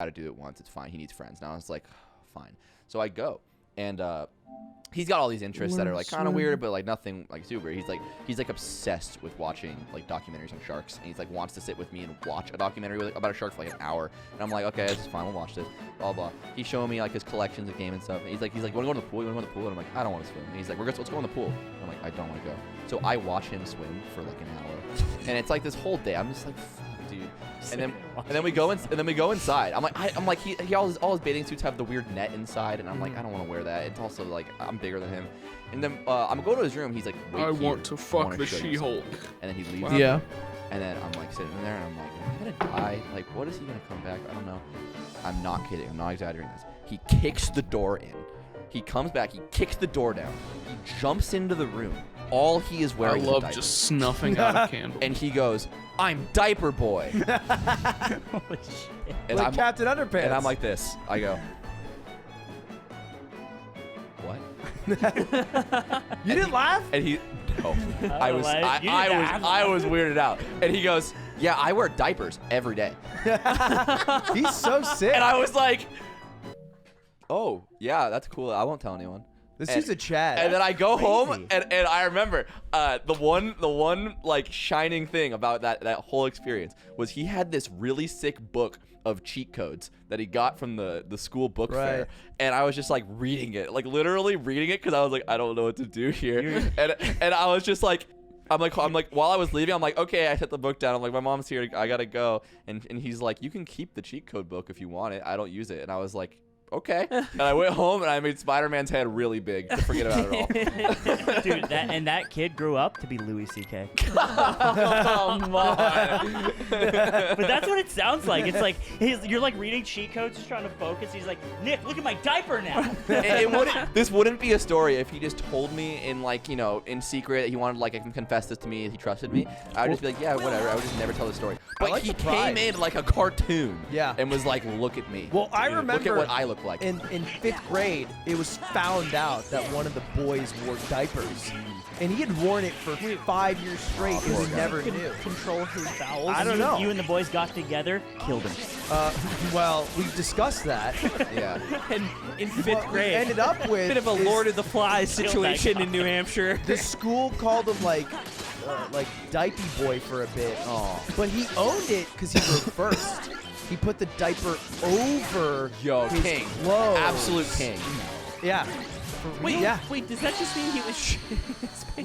to do it once. It's fine. He needs friends. And I was like, fine. So I go, and he's got all these interests that are like kind of weird, but like nothing like super. He's like obsessed with watching like documentaries on sharks, and he's like wants to sit with me and watch a documentary about a shark for like an hour. And I'm like, okay, this is fine. We'll watch this. Blah blah. He's showing me like his collections of game and stuff. And he's like, you want to go to the pool? You want to go to the pool? And I'm like, I don't want to swim. And he's like, let's go in the pool. And I'm like, I don't want to go. So I watch him swim for like an hour, and it's like this whole day. I'm just like, fuck, dude. And then we go inside. I'm like he all his bathing suits have the weird net inside, and I'm like, I don't want to wear that. It's also like I'm bigger than him. And then I'm going to his room. He's like, wait, I want to fuck the She-Hulk. And then he leaves. Yeah. And then I'm like sitting there, and I'm like, am I gonna die? Like, what is he gonna come back? I don't know. I'm not kidding. I'm not exaggerating this. He kicks the door in. He comes back. He kicks the door down. He jumps into the room. All he is wearing is a diaper. Just snuffing out a candle. And he goes, I'm diaper boy. Holy shit. And like I'm, Captain Underpants. And I'm like this. I go, what? You didn't laugh? And he, no. I was weirded out. And he goes, yeah, I wear diapers every day. He's so sick. And I was like, oh, yeah, that's cool. I won't tell anyone. This is a Chad. And then I go home, and I remember the one like shining thing about that whole experience was he had this really sick book of cheat codes that he got from the school book fair, and I was just like reading it, like literally reading it, because I was like, I don't know what to do here, and I was just like. I'm like while I was leaving, I'm like, okay, I set the book down. I'm like, my mom's here, I gotta go, and he's like, you can keep the cheat code book if you want it. I don't use it. And I was like, okay. And I went home and I made Spider-Man's head really big to forget about it all. Dude, that kid grew up to be Louis C.K. Come on. But that's what it sounds like. It's like you're like reading cheat codes, just trying to focus. He's like, Nick, look at my diaper now. This wouldn't be a story if he just told me in like, in secret. He wanted like I can confess this to me. He trusted me. I would just be like, yeah, whatever. I would just never tell the story. But like he the pride. came in like a cartoon. Yeah. And was like, look at me. Well, I remember. Look at what I look like. In 5th grade, it was found out that one of the boys wore diapers. And he had worn it for 5 years straight, and he never knew. Control his bowels. I don't know. You and the boys got together, killed him. Well, we discussed that. Yeah. And in 5th grade, Ended up with bit of a Lord of the Flies situation in New Hampshire. The school called him like diaper boy for a bit. Oh. But he owned it because he reversed. He put the diaper over his king. clothes. Absolute king. Yeah. Wait, yeah. wait, does that just mean he was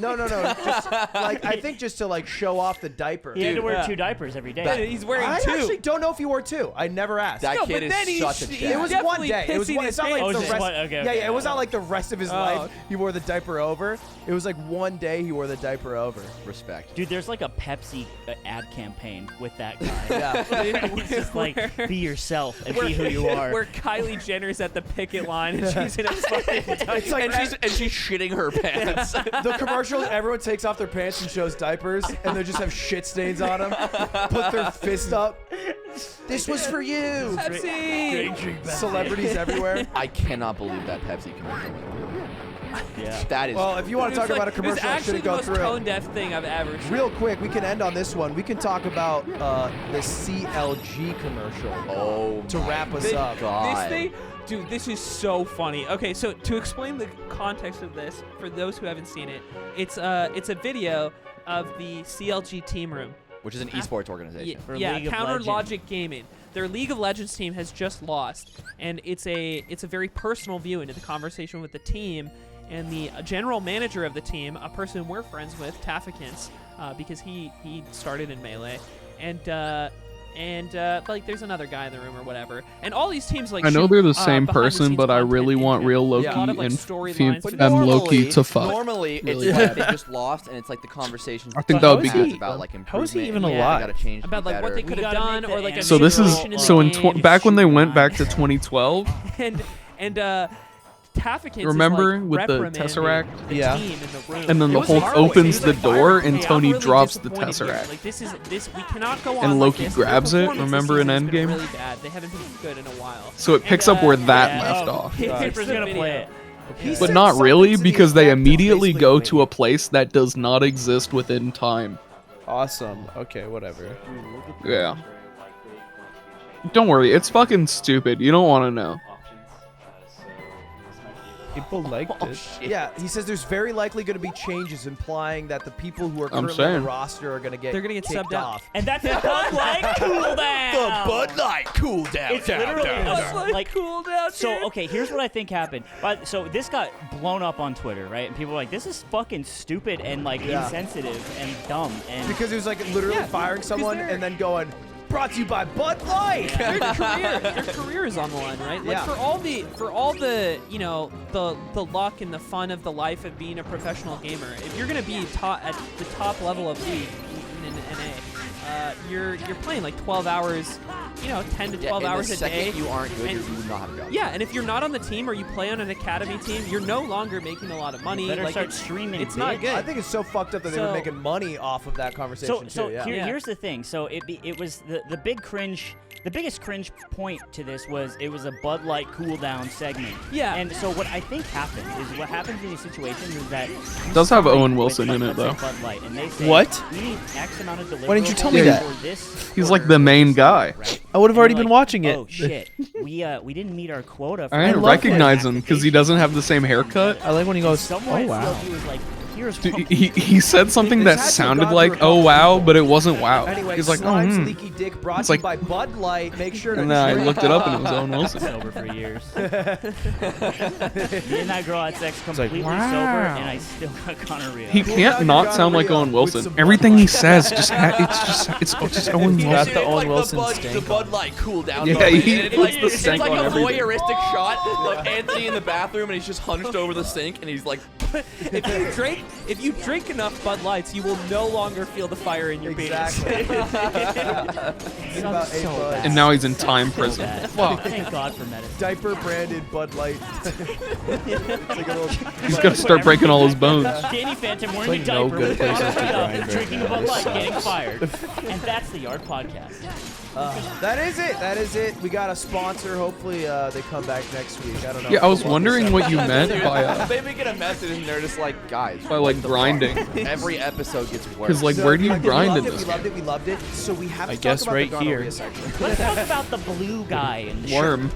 No. Just, like, I think just to like show off the diaper. He had to wear 2 diapers every day. He's wearing I 2. actually don't know if he wore 2. I never asked. That No, kid but then is such a he's- Chad. It was one definitely day. It was pissing one. his It's not like pants. the Oh, just rest. one- okay, yeah, okay. it was not like the rest of his life. He wore the diaper over. It was like one day he wore the diaper over. Respect. Dude, there's like a Pepsi ad campaign with that guy. Yeah. It's just like, be yourself and be who you are. Where Kylie Jenner's at the picket line and she's in a fucking It's like and she's shitting her pants. the commercial. Everyone takes off their pants and shows diapers, and they just have shit stains on them. Put their fist up. This was for you. Pepsi. Celebrities everywhere. I cannot believe that Pepsi commercial. Yeah. That is. Well, if you want to talk about a commercial, I it's shouldn't actually the go most through. tone-deaf thing I've ever seen. Real quick, we can end on this one. We can talk about the CLG commercial oh, to wrap us up. God. This thing, dude, this is so funny. Okay, so to explain the context of this, for those who haven't seen it, it's a video of the CLG Team Room. Which is an esports organization. For Yeah, League of Counter Legends. Logic Gaming. Their League of Legends team has just lost, and it's a very personal view into the conversation with the team. And the general manager of the team, a person we're friends with, Tafikins, because he started in Melee, and like there's another guy in the room or whatever. And all these teams like I know shoot, they're the same behind the person, scenes but I content really in want here. real Loki A lot of, like, and storylines for Loki to fuck. Normally, it's Really like bad. they just lost, and it's like the conversation. I think that would be how is good. he- about like how is he improvement. even Yeah, alive? they gotta change About like what they better. could have We gotta done, make or the like a So this is situation in so the in game. back when they went Shoot back to on. 2012. and Tafikins Remember is, like, with the reprimanding Tesseract? the Yeah. team in the room. And then It the was Hulk hard. opens He was the like, door "Hey, and I'm Tony really drops the disappointed here. Tesseract. Like this we cannot go on. And like Loki this. grabs Their it, performance remember this in season's been Endgame? Really bad. They haven't been good in a while. So it picks up where that left oh, off. Paper's gonna play it. He But said not something really, to the because they effect of immediately basically go waiting. to a place that does not exist within time. Awesome. Okay, whatever. Yeah. Don't worry, it's fucking stupid. You don't want to know. People liked it. Yeah, he says there's very likely going to be changes, implying that the people who are I'm currently on saying. the roster are going to get They're gonna get kicked subbed out. off. And that's the Bud Light cooldown. Light cooldown. It's literally like cool down. So, okay, here's what I think happened. So this got blown up on Twitter, right? And people were like, this is fucking stupid and like insensitive and dumb. And Because it was like literally firing someone and then going, brought to you by Bud Light. Their career is on the line, right? Like Yeah. for all the you know the luck and the fun of the life of being a professional gamer. If you're gonna be at the top level of league in NA, you're playing like 12 hours, 10 to 12 hours a day. You aren't good. And- You do not have a job. Yeah, and if you're not on the team or you play on an academy team, you're no longer making a lot of money. better like start streaming. it's not bitch. good. I think it's so fucked up that they were So- making money off of that conversation So too. Yeah. here's the thing. So it was the big cringe. The biggest cringe point to this was it was a Bud Light cooldown segment. Yeah. And so what I think happens is what happens in these situations is that It does have Owen Wilson in it, let's though. say Bud Light, and they say, What? We need X amount of deliverables Why didn't you tell me Yeah, that? for this He's like quarter the main this guy. week, right? I would have And already you're been like, watching it. Oh shit, we didn't meet our quota. For I didn't love recognize him because he doesn't have the same haircut. I like when he goes, Someone oh wow. he was like, here's Dude, what he said something that This had to sounded have gone like through a "oh couple wow," people. but it wasn't wow. Anyway, He's like, "oh." Slime's Leaky Dick brought It's to you like- by Bud Light. Make sure to And then I drink. looked it up and it was Owen been Wilson. sober for years. Me and that girl had sex like, completely sober, wow. and I still got gonorrhea. He Cool can't down not your sound like gonorrhea Owen with Wilson. some Everything Bud he Light. says it's just Owen Got Wilson. the Owen like Wilson the stank Bud Light cooldown. Yeah, moment. he And puts like, the it's stank like on a everything. voyeuristic shot of Anthony in the bathroom, and he's just hunched over the sink, and he's like, If you drink enough Bud Lights, you will no longer feel the fire in your Exactly. penis. About 8 buds. And now he's in time prison. Well, thank God for medicine. Diaper branded Bud Light. It's like a little. He's gonna start breaking all his bones. Danny Phantom wearing like a no diaper good with places to gonorrhea grind and right drinking now. a Bud This Light, sucks. getting fired. And that's the Yard Podcast. That is it. That is it. We got a sponsor. Hopefully, they come back next week. I don't know. Yeah, I was We'll wondering see. what you meant by maybe get a message, and they're just like, guys, like what the grinding. fuck? Every episode gets worse. Because like, So, where do you like, grind we in loved this it, we loved game? it. We loved it. So we have to I talk guess about right the gonorrhea here. section. Let's talk about the blue guy in the Worm.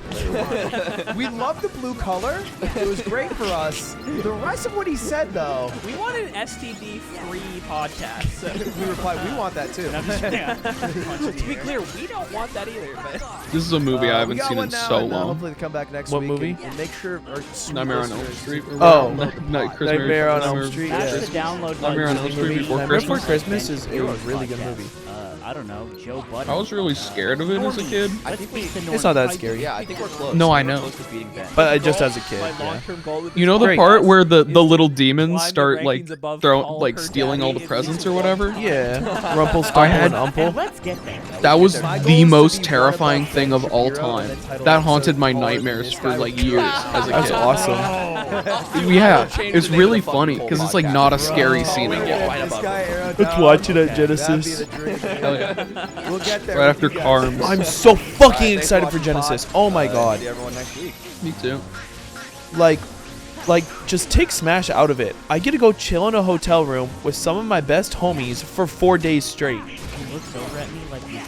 We love the blue color. It was great for us. The rest of what he said, though, We want an STD-free podcast. So, we replied, we want that too. to be clear, we don't want that either. But This is a movie I We haven't got seen one in now, so and, long. Hopefully, they come back next What week. movie? And make sure our sweet Nightmare on Elm listeners- Street. Oh. Nightmare on Elm Street, That's yeah. the download Nightmare on Elm Street Before Nightmare Christmas. Before Christmas is a really good movie. I don't know, Joe Budden. I was really scared of it as a kid. I think we. It's not that scary. Yeah, I think we're close. No, I We're know. close to beating Ben. But just as a kid. my Yeah. long-term goal with You know the Great. part where the little demons Climb the start like rankings above throw Paul, like her stealing all daddy, the at presents least or one whatever? time. Yeah. Rumple, I Stumble, had- and And Umple. let's get there. That was My goal the is to most be terrifying one above thing of Ben all Shapiro and time. then title That episode haunted my taller than nightmares this for guy like with- years as a That's kid. awesome. Yeah, Change it's the name really of the fucking funny whole because it's like podcast. not a scary Bro. scene Oh, at yeah. all. Right This above guy it. arrowed Let's down. watch it at Okay, that'd be Genesis. the dream. Hell yeah. We'll get there. Right after with you guys. Carms. I'm so fucking Alright, thanks excited for watching Genesis. Pod. Oh my god. See everyone next week. Me too. Like, just take Smash out of it. I get to go chill in a hotel room with some of my best homies for 4 days straight. He looks over at me like he's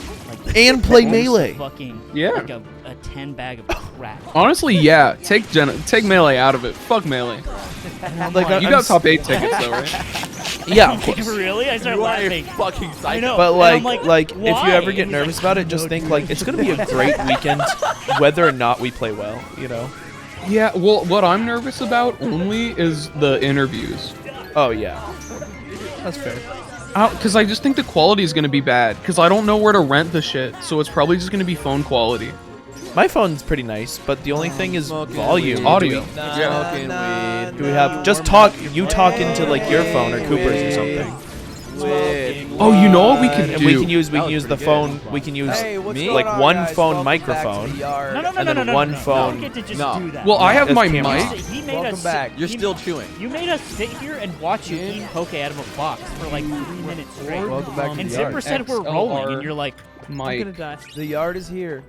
And play owns Melee. Fucking Yeah. like a 10 bag of crack. Honestly, yeah. Take Melee out of it. Fuck Melee. Like, You got top 8 tickets though, right? Yeah, of course. Really? I started You are a laughing. fucking psycho. I know. But And I'm like, if you why? ever And get he's nervous like, about it, just "No, think dude, like it's gonna be a great weekend, whether or not we play well. You know? Yeah. Well, what I'm nervous about only is the interviews. Oh yeah, that's fair. Because I just think the quality is gonna be bad. Because I don't know where to rent the shit, so it's probably just gonna be phone quality. My phone's pretty nice, but the only thing is Smoking volume. weed. Audio. Smoking weed. Do we have just talk? You talk into like your phone or Cooper's or something. Oh, you know what we could And do? we can use That was the pretty phone. good. We can use Hey, what's Me? going like on, one guys? phone Welcome back to microphone. the yard. No, no, no, And no, then no, one no, no. phone. Don't get to just No. do that. Well, I have As my cameras. mic. He made Welcome us back. You're he- still chewing. You made us sit here and watch you eat poke out of a box for like 3 minutes straight. Welcome back to And the Zipper yard. said we're XLR. rolling, and you're like, I'm Mike. gonna die. The yard is here.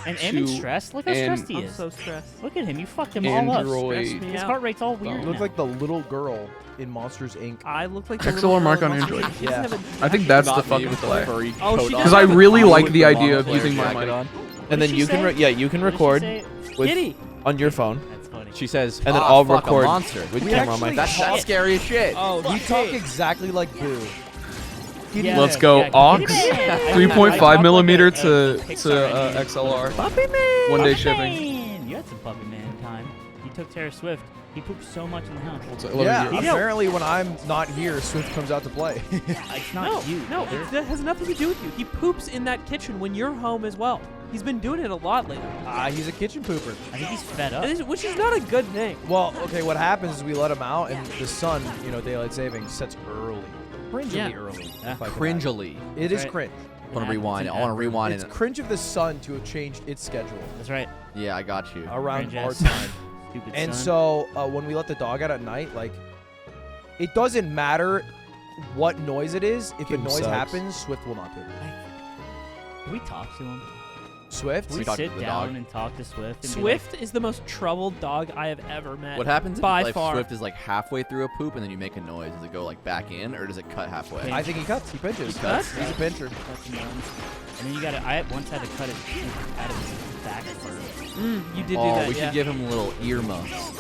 and Emmett's Two stressed. Look how and- stressed he I'm is. so stressed. Look at him. You fucked him all up. Android. Stressed me His out. heart rate's all weird. You now. look like the little girl in Monsters Inc. I look like the XLR little mark girl on in Android. Monsters. She doesn't Yeah. have a- I think that's the Not me fucking with the play. furry Oh, coat she on. Because I doesn't- really You like with the idea of monoplayer using my jacket mic. on. and then did you she can say? you can What did she record say? with Kitty. on your phone. That's funny. She says, And then "Ah, I'll fuck, record a monster with We camera on my actually- That's phone. scary as shit. Oh, We talk exactly like Boo. Yeah, Let's go. yeah, Aux, Kitty Man. I 3.5 talk like millimeter a to Pixar animated XLR. Puppy Man. One day Puppy shipping. Man. You had some Puppy Man time. You took Taylor Swift. He pooped so much in the house. Yeah, You know- apparently when I'm not here, Swift comes out to play. It's not No, you. no, brother. that has nothing to do with you. He poops in that kitchen when you're home as well. He's been doing it a lot lately, He's a kitchen pooper. I think he's fed up. which is not a good thing. Well, okay, what happens is we let him out, and the sun, daylight savings sets early. Cringely Yeah. early. Yeah. if I can Cringely. add. It is Right. cringe. I want to rewind. It's I want to an rewind It's it. cringe of the sun to have changed its schedule That's right. Yeah, I got you. around Cringe our ass. time. Stupid And son. so when we let the dog out at night, like, it doesn't matter what noise it is. If a Kid noise sucks. happens, Swift will not poop. Can we talk to him? Swift? Can we talk to sit the down dog? and talk to Swift? And Swift is the most troubled dog I have ever met. What happens if By like, far. Swift is like halfway through a poop and then you make a noise? Does it go like back in or does it cut halfway? I think he cuts. He pinches. He cuts? He's a pincher. Be like, touching arms. And then you gotta. I once had to cut it out of his back first. You did do Oh, that, we yeah. should give him little earmuffs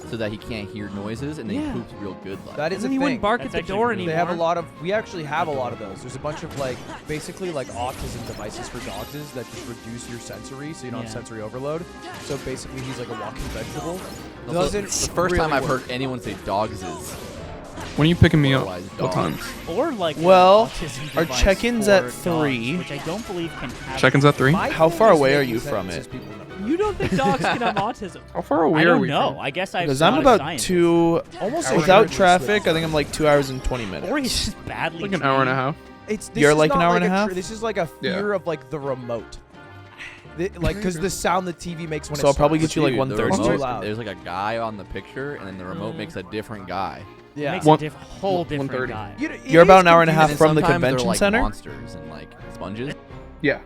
so that he can't hear noises and then Yeah. he poops real good. Like. That and is then a he thing. wouldn't bark That's at the actually door really- anymore. They have a lot of. We actually have a lot of those. There's a bunch of basically autism devices for dogs that just reduce your sensory, so you don't have Yeah. sensory overload. So basically, he's like a walking vegetable. Also, Doesn't the first time really I've work. heard anyone say dogs is When are you picking me up? otherwise What time? dogs. Or like an Well, autism our device check-in's for at dogs, 3. which I don't believe can have. Check-in's at 3? My How thing far is away are making you from sentences it? people know. You don't think dogs can have autism? How far away I are don't we know. from? I guess I. Because I'm about 2 Almost without assuredly traffic. Swift. I think I'm like 2 hours and 20 minutes. Or he's just badly. Like an hour and a trained. half. This You're is like an not hour and a tr- half? This is like a Yeah. fear of like the remote. Because the sound the TV makes when So it I'll probably starts. get you like Dude, the 1:30. It's too remote- loud. There's like a guy on the picture and then the remote makes a different guy. Yeah. Makes One- a whole different 1:30. guy. You're about an hour and a half And from the sometimes they're convention like center. monsters and like sponges. Yeah.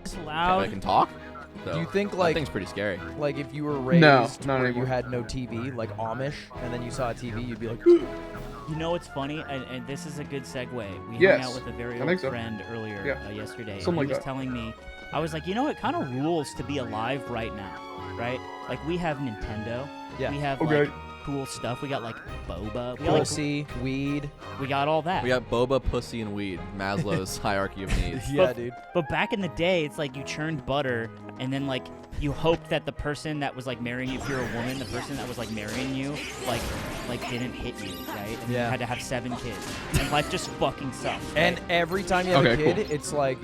It's They loud. can talk. So Do you think that like thing's pretty scary. if you were raised not where anymore. you had no TV, like Amish, and then you saw a TV, you'd be like, You know what's funny, and this is a good segue. We hung Yes, out with a very I old think so. friend earlier Yeah. yesterday. Something and like he was that. telling me, I was like, you know, it kind of rules to be alive right now, right? Like we have Nintendo. Yeah. We have Okay. like cool stuff. We got like boba. We got, like, pussy, weed. we got all that. We got boba, pussy, and weed. Maslow's hierarchy of needs. Yeah, dude. But back in the day, it's like you churned butter, and then like you hoped that the person that was like marrying you, if you're a woman, the person that was like marrying you, like didn't hit you, right? And Yeah. you had to have 7 kids, and life just fucking sucks. And right? every time you have a Okay, kid, cool. it's like,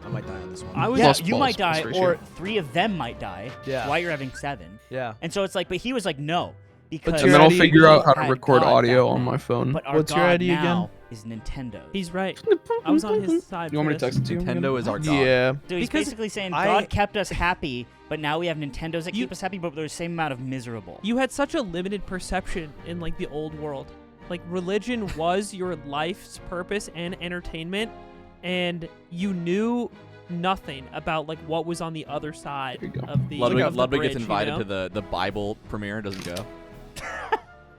I might die on this one. I was yeah, Plus you balls, might die, plus or ratio. 3 of them might die. Yeah. While you're having 7, Yeah. and so it's like, but he was like, no, because you're And then I'll ready? figure out how to had record God audio back on then. my phone. But our What's your God ID again? now is Nintendo. He's right. I was on his side. You want me for to this. text it to you? Nintendo is our god. Yeah. So he's Because basically saying I- God kept us happy, but now we have Nintendos that You- keep us happy, but they're the same amount of miserable. You had such a limited perception in like the old world. Like religion was your life's purpose and entertainment, and you knew nothing about like what was on the other side There you go. of the Ludwig, of the Ludwig bridge, gets invited you know? to the Bible premiere, doesn't go.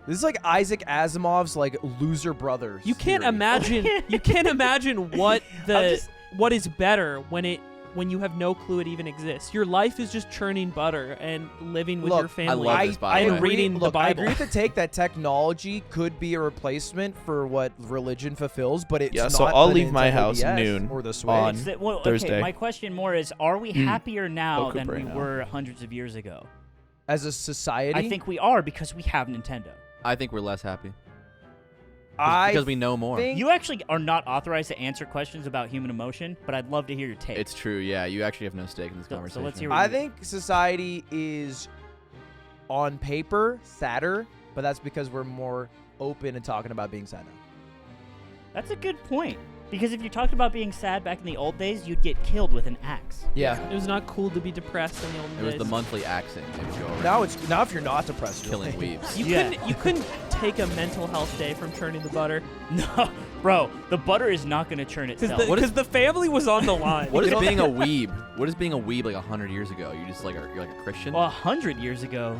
This is like Isaac Asimov's like loser brothers. You can't theory. imagine. You can't imagine what I'm the just- what is better when you have no clue it even exists. Your life is just churning butter and living with Look, your family. love this, by the and way. reading the Look, I Bible. agree with the take that technology could be a replacement for what religion fulfills, but it's Yeah, not so I'll the leave my Nintendo house DS noon or the Switch. on- It's that- well, Thursday. Okay, my question more is, are we happier now Poke than right we now. were hundreds of years ago? As a society, I think we are because we have Nintendo. I think we're less happy I because we know more. think You actually are not authorized to answer questions about human emotion, but I'd love to hear your take. It's true. Yeah, you actually have no stake in this So conversation. let's hear what I think society is on paper sadder, but that's because we're more open and talking about being sad now. That's a good point. Because if you talked about being sad back in the old days, you'd get killed with an axe. Yeah. It was not cool to be depressed in the old It was days. the monthly axing. They would go around Now if you're not depressed, you're killing like- weebs. You Yeah. couldn't take a mental health day from churning the butter No, bro, the butter is not going to churn itself. because the family was on the line. What is You know- being a weeb? What is being a weeb like 100 years ago? You just like you're like a Christian? Well, 100 years ago,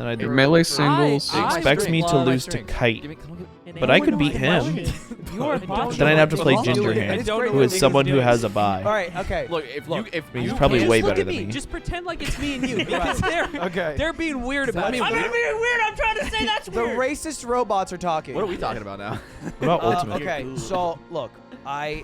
than I do. Melee singles. He expects me to lose to Kite, but I could beat him. You are bottom. Then I'd have to play Don't do Ginger it. Hand, I don't know who what is niggas someone who doing. has a bye. All right, okay. Look, if He's you probably can't- way Just look better at than me. me. Just pretend like it's me and you because Okay. they're being weird about it. I'm not being weird. I'm trying to say that's The weird. racist robots are talking. What are we talking about now? What about Ultimate? Okay, so look, I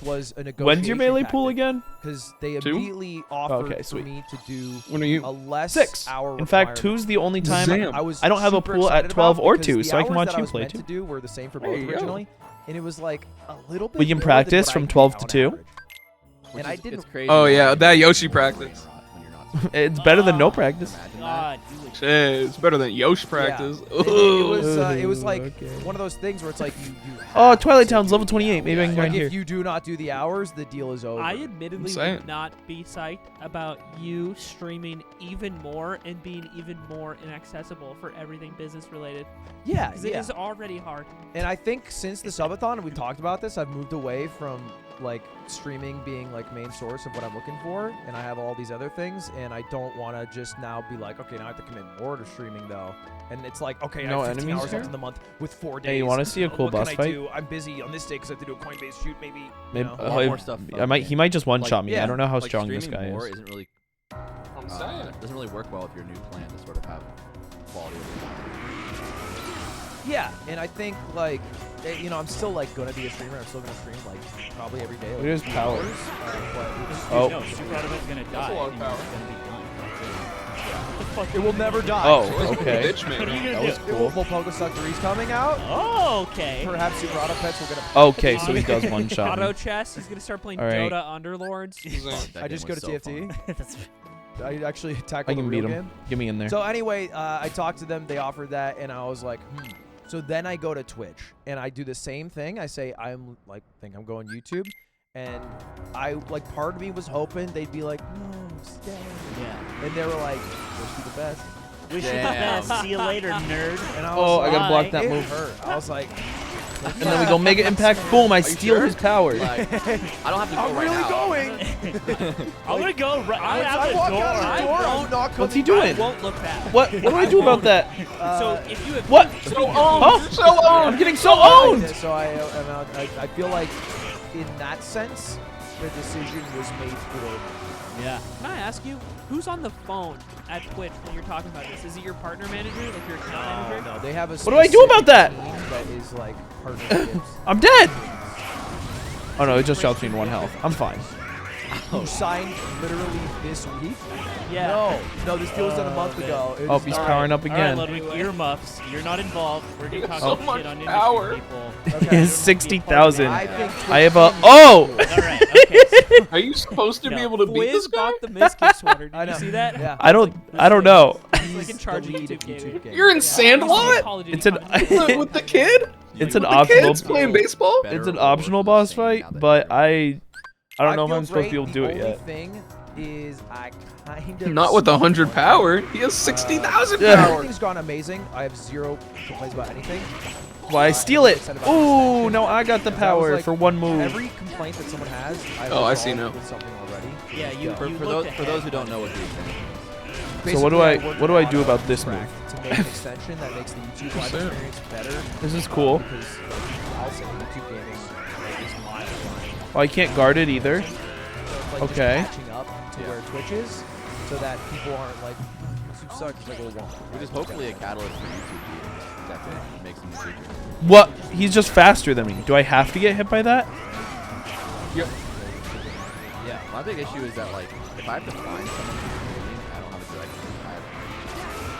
this was a negotiation. When's your melee pool again? Because they 2? immediately offered Okay, for sweet. me to do When are you? a less 6. hour In fact, requirement. 2's the only time Damn. I don't have a super pool at excited 12 about or because 2, the so I can hours watch that you I was play meant too. to do were the same for There both you go. originally, and it was like a little bit. We can more than practice what from I 12 get to on 2. average. And I didn't. It's crazy. Oh, yeah, when that you're Yoshi not- practice. when you're not It's better than no practice. Imagine that. God, you would. Shit, it's better than Yosh practice. It was like Okay. one of those things where it's like you Oh, have Twilight to Town's do level the 28. Maybe I can hours. go Like in here. if you do not do the hours, the deal is over. I admittedly saying. would not be psyched about you streaming even more and being even more inaccessible for everything business related. yeah, Because it yeah. is already hard. And I think since the subathon, we talked about this, I've moved away from like streaming being like main source of what I'm looking for, and I have all these other things, and I don't want to just now be like, okay, now I have to commit more to streaming though. And it's like, okay, No I have 15 enemies hours here? left in the month with 4 days. Hey, you want to see a cool what boss can I fight? do? I'm busy on this day because I have to do a Coinbase shoot, maybe. You Maybe, know. A lot more stuff I might. He might just one Like, shot me. yeah, I don't know how Like, strong this streaming guy more is. isn't really I'm saying. doesn't really work well with your new plan to sort of have quality over quantity. Yeah, and I think like, you know, I'm still like gonna be a streamer. I'm still gonna stream like probably every day. Like, Look at his 2 power. hours, but it's Oh. No, Super Autobot's gonna die. a lot of and power. it's gonna be done. it will never die. Oh, okay. Bitch, What are man. you That gonna was do? cool. Well, Pokestock 3's coming out. Oh, okay. Perhaps Super Auto Pets will get a. Okay, so he does one shot Auto me. chess. He's gonna start playing All right. Dota Underlords. That I just game go to was so TFT. fun. That's I actually I tackled the can real beat him. game. Get me in there. So anyway, I talked to them. They offered that, and I was like, So then I go to Twitch, and I do the same thing. I say think I'm going YouTube, and I like part of me was hoping they'd be like, no, stay. yeah. And they were like, wish you the best. Wish you the Damn. best. See you later, nerd. And I Oh, was I gotta like, block that it move. hurt. I was like, And then we go Mega Impact. Boom! I steal sure? his power. Like, I don't have to go I'm right really now. going. I'm gonna go right I out the walk door. out the door. I'm not What's he coming doing? I won't look back. What? What do I do about that? So if you have What? So owned. Huh? So owned. I'm getting so owned. So I feel like in that sense, the decision was made for. Yeah. Can I ask you, who's on the phone at Twitch when you're talking about this? Is it your partner manager, like your account manager? No, they have a. What do I do about that? specific team that is like partnerships. I'm dead. Oh no! It just shouts me in 1 health. I'm fine. Who signed literally this week? Yeah. No, this deal was done a month okay. ago. It Oh, is he's not- powering up All right, again. Ludwig, earmuffs. You're not involved. We're gonna talk So about much shit on power. industry people. He Okay. has 60,000. I think I have a. Twitch- Oh! All right. Okay. Are you supposed to be No. able to beat this Wiz guy? got the Miski sweater. Did I you know. see that? Yeah. I don't know. He's like in charge of the lead YouTube gaming. gaming. You're in Yeah. Sandlot? Call of Duty It's an. content. With the kid? It's an With the optional. kids playing baseball? Better It's an or optional worse boss than saying fight, now that but you're- I don't know if feel I'm supposed to be able to do great. it The yet. only thing is I kind of Not with 100 power. He has 60,000 Yeah. power. Everything's gone amazing. I have zero complaints about anything. Why I steal it? Ooh, no, I got the power like, for one move. Every complaint that someone has, I've Oh, I see resolved now. with something already. Yeah, you. For, you for, looked those, for ahead. those who don't know what the extension is. So what do Basically, I- worked what do I on do a about this track move? to make an extension that makes the YouTube live Sure. experience better. This is cool. Because like, I'll say YouTube gaming like, is miles behind. Oh, I can't guard it either. So, like, Okay. Just catching up to where Twitch is, so that people aren't like, YouTube sucks. Like, well, Which is hopefully a catalyst for YouTube to definitely make some new features. What? He's just faster than me. Do I have to get hit by that? Yeah, my big issue is that like if I have to find someone who's gaming, I don't have a direct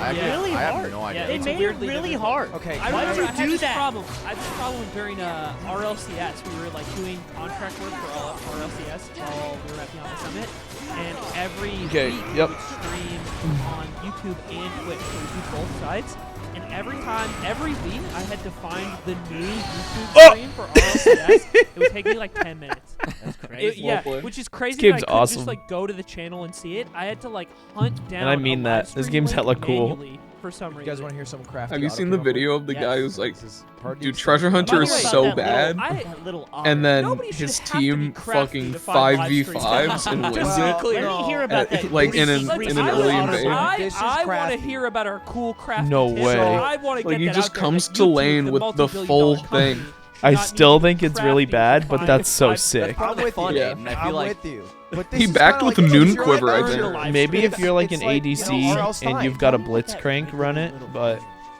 I Yeah. have, Really I have hard. no idea. Yeah, they It's a made it weirdly really difficult. hard. Okay. I Why remember would I you had do this that? problem. I had this problem during RLCS. We were like doing contract work for RLCS while we were at the Honda Summit, and every Okay, week yep. we would stream on YouTube and Twitch. So we do both sides. And every time, every week, I had to find the new YouTube Oh! stream for RLCS. It would take me like 10 minutes. That's crazy. Yeah, play. which is crazy. game's that I couldn't awesome. just like go to the channel and see it. I had to like hunt down. I mean a that. live This stream game's link hella cool. manually For some You reason. guys want to hear some crafty? Have you seen the autocue video number? of the Yes. guy who's like, This is hard to dude, explain. Treasure Hunter By is the way, so about that bad. little- I- That little And then Nobody should his have to be team crafty fucking to find live 5v5s streams. and Just wins to be it. clear. Let me hear about that. like, in Let's an see. early I invasion. This is I want to crafty. hear about our cool crafty No tips. way. I want to Like, get he that just out there. comes Like, to YouTube, lane the with the multi-billion-dollar full company, thing. should I not still need to think be it's really crafty to bad, but find that's so live sick. streams. I'm with you. fun, Yeah. and I feel I'm like with you. But this He is backed kinda with like a noon you're quiver, like, I oh, think. you're live Maybe if streaming. you're like It's an like, ADC you know, R.L. and Stein. you've got a Don't look at Blitzcrank it. run it, but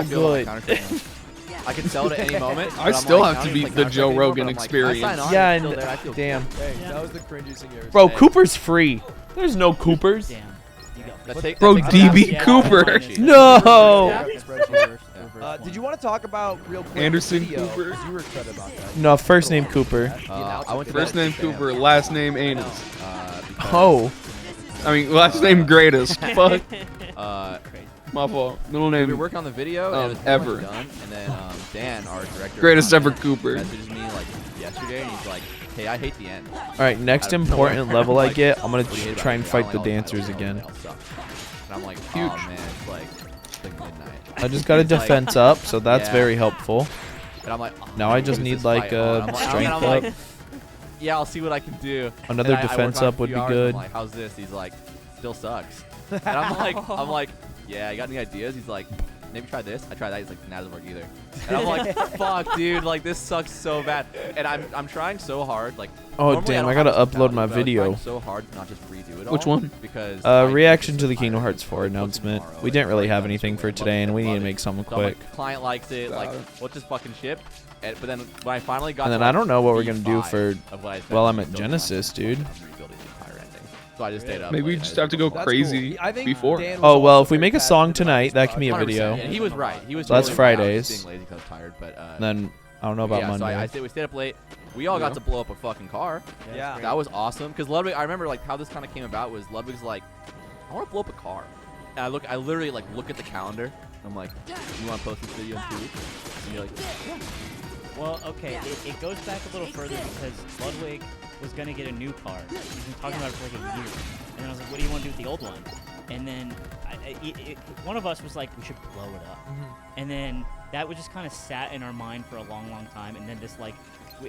I feel about good. my counter trading. I can sell it at any moment. I but I'm still like, have to I don't beat even the play Joe counter anymore, Rogan but I'm like, experience. I sign on, Yeah, it's still and there, I feel damn. Hey, Yeah. that was the cringiest thing you ever Bro, said. Cooper's free. There's no Coopers. Damn. Bro, DB Cooper. No. Did you want to talk about real quick Anderson video, Cooper. 'cause you were excited about that. No, first name Cooper. I went to First that name family, Cooper, last name Anus. because, Oh. I mean, last name Greatest. Fuck. Crazy. My fault. Middle We were name working on the video, and it was pretty ever. much done. And then Dan, our director, of Greatest ever content, Cooper. messages me like yesterday, and he's like, "Hey, I hate the end." All right, next Out of nowhere. important level I Like, get, I'm gonna what do you hate try about and it? I fight don't the like all dancers titles, again. they all suck. And I'm like, Huge. oh man, it's like midnight. I just got a It's like- defense up, so that's Yeah. very helpful. And I'm like, oh, Now man, I just what is need, this like, fight on? a I'm like- strength and I'm like, up. yeah, I'll see what I can do. Another And I work defense on it up for would a be few hours, and good. I'm like, how's this? He's like, still sucks. And I'm like, yeah, you got any ideas? He's like, maybe try this. I tried that. He's like, nah, doesn't work either. And I'm like, fuck, dude, like this sucks so bad. And I'm trying so hard, like. Oh normally damn, don't I gotta have this upload my mentality, but I'm video. trying so hard to not just redo it all. Which one? Because I think Reaction this to is the Kingdom tired. Hearts 4 Like, announcement. tomorrow, We like, didn't really have love anything it, for love today, it, and we need love to it. make something So I'm quick. like, client likes it, like, let's just fucking ship. But then when I finally got And to, then I like, don't know what we're gonna do V5 for of what I said, while I'm I'm at still Genesis, trying dude. I'm rebuilding the entire ending. So I just stayed up. Maybe we late, just I have to go That's crazy cool. I think before. Dan was Oh well, also if we very make a song passionate about tonight, this that can be a 100%, video. Yeah, he was right. He was. So that's totally right. I was Fridays. just being lazy 'cause I was tired, but Then I don't know about yeah, Monday. So we stayed up late. We all got to blow up a fucking car. Yeah. That was awesome. Because Ludwig, I remember like how this kind of came about was Ludwig's like, I want to blow up a car. And I literally like look at the calendar. I'm like, you want to post this video in 2 weeks? And you're like, yeah. Well, okay, it goes back a little further because Ludwig was gonna get a new car. He's been talking about it for like a year, and then I was like, "What do you want to do with the old one?" And then one of us was like, "We should blow it up," and then that would just kind of sat in our mind for a long, long time, and then this like the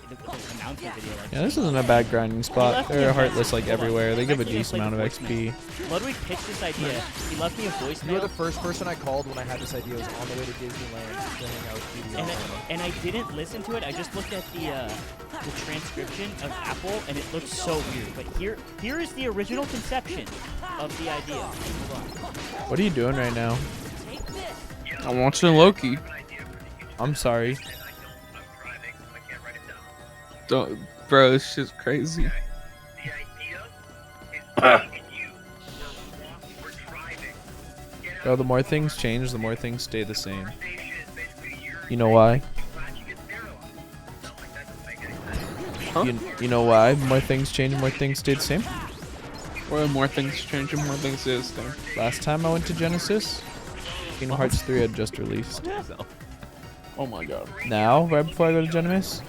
announcement video like. Yeah, this isn't a bad grinding spot. left me They're a heartless like message. Hold on. everywhere. They give a Actually, I decent played amount the of voicemail. XP. Ludwig pitched this idea. He left me a You were voicemail. the first person I called when I had this idea. I was on the way to Disneyland to hang out with And PDL. and I didn't listen to it. I just looked at the transcription of Apple, and it looked so weird. But here is the original conception of the idea. Hold on. What are you doing right now? I'm watching Loki. I'm sorry. Don't, bro, this shit's crazy. Bro, the more things change, the more things stay the same. You know why? Huh? You know why? More things change, more things stay the same. Or more things change and more things stay the same. Last time I went to Genesis, Kingdom Hearts 3 had just released. Oh my god. Now, right before I go to Genesis,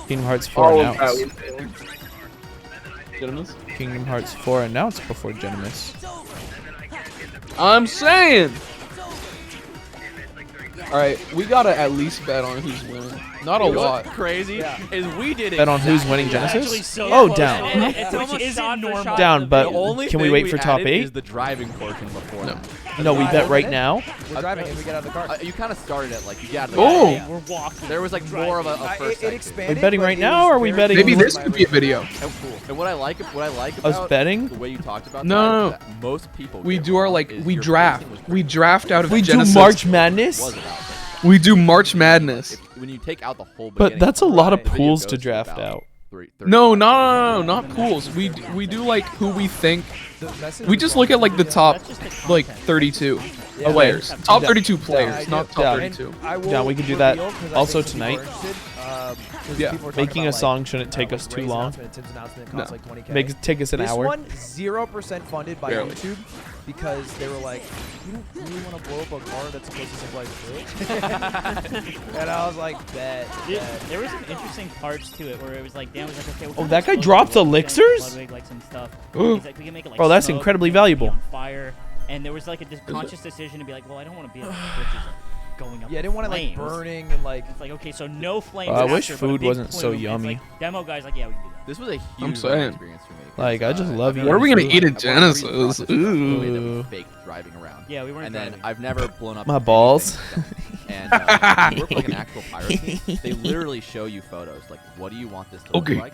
Kingdom Hearts 4 announced. Kingdom Hearts 4 announced before Genesis. I'm saying. All right, we gotta at least bet on who's winning. Not a lot. Crazy is we did it. Bet on who's winning Actually, Genesis? so Oh, close. down. And it's Which almost isn't shot for normal. shot. Down, The but only can we thing wait for top added 8? Is the driving portion before No. that. No, we bet right now. We're driving and we get out of the car. You kind of started it like you got out of the Oh. car. Yeah, we're walking. There was like more of a first It section. expanded. Are we betting but right it now, was or are we very betting- Maybe close this to could my be a original. video. Oh, cool. And what I like about I was betting. the way you talked about No, that, no, is that most people We get do our wrong like is we your draft. pacing was We draft out of We do Genesis. March Madness? was about that. We do March Madness. When you take out the whole But beginning, that's a lot of the video pools goes to for draft about out. 30 No, minutes. no, not pools. We do like who we think. The message We was just wrong. look at like the top That's just the like content. 32 Yeah. players. Yeah. Top Yeah. 32 Yeah, players, I not do. top Yeah. 32. I will Yeah, we can do that reveal, 'cause I also think some people tonight. are interested, 'cause Yeah. people are talking Making about, a song shouldn't take us like too Ray's long. announcement and Tim's announcement costs No. like 20K. Take us an This hour. one 0% funded by Barely. YouTube because they were like, "You don't really want to blow up a car that's supposed to supply food." And I was like, "Bet." Yeah, bet." there were some interesting parts to it where it was like Dan was like, okay, what Oh, kind that of guy explosive dropped we want? elixirs? Ludwig, like some stuff. Ooh. He's like, we can make it like Bro, that's smoke, incredibly we can make it be valuable. on fire, and there was like a conscious decision to be like, well, I don't want to be like bridges going up. Yeah, I in didn't want it like flames. burning and like. It's like okay, so no flames. I wish after, but a food big wasn't so plume. It's yummy. like, demo guys like, yeah, we can do that. This was a huge I'm learning saying. experience for me. 'cause, Like, I just love I've eating What are we never gonna really- eat at I've never really Genesis? processed the way that we Ooh. faked driving around. Yeah, we weren't. And then driving. I've never blown up My anything balls. and stuff. And when you work like an actual pirate team, they literally show you photos. Like, what do you want this to Okay. look like?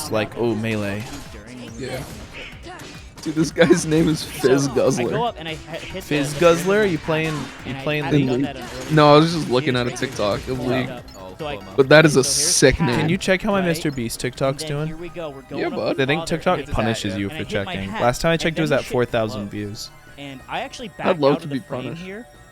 just like, oh, melee. Yeah. Dude, this guy's name is Fizz I go Guzzler. up and I hit Fizz the Guzzler? trigger, You playing and I the haven't done League? that in early No, I was games. just looking at a Huge TikTok trigger, of pull it League. up. Oh, So I- FOMO. But that is a so here's the sick pad, name. Can you check how my right? Mr. Beast And TikTok's then doing? Here we go. We're going Yeah, up bud. the I think father, TikTok and I- punishes you and for I hit my checking. hat, Last time I and checked, it then was the at shit 4,000 blows. views. And I actually I'd backed love out to of be the frame punished. here,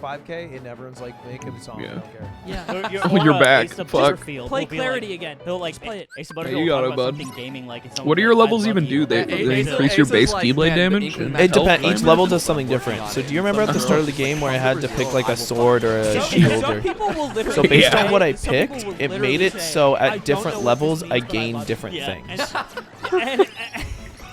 like 5K, and everyone's like, make him song. I Yeah. don't care. Yeah. Oh, you're back. Ace of Fuck. Butterfield Play will be Clarity like, again. He'll like Just play it. Ace of you Butterfield will got talk it, about bud. something gaming like. And What do someone's your like, I levels love even you. do? They Ace increase your is base like, Keyblade man, damage? the and It health depends. Each damage? level does something different. So do you remember at the start of the game where I had to pick like a sword or a shield? Some Or people will literally so based say- on what I some people picked, will it literally made it say, so "I at don't different know what levels this I means, but gained love it." different Yeah. things.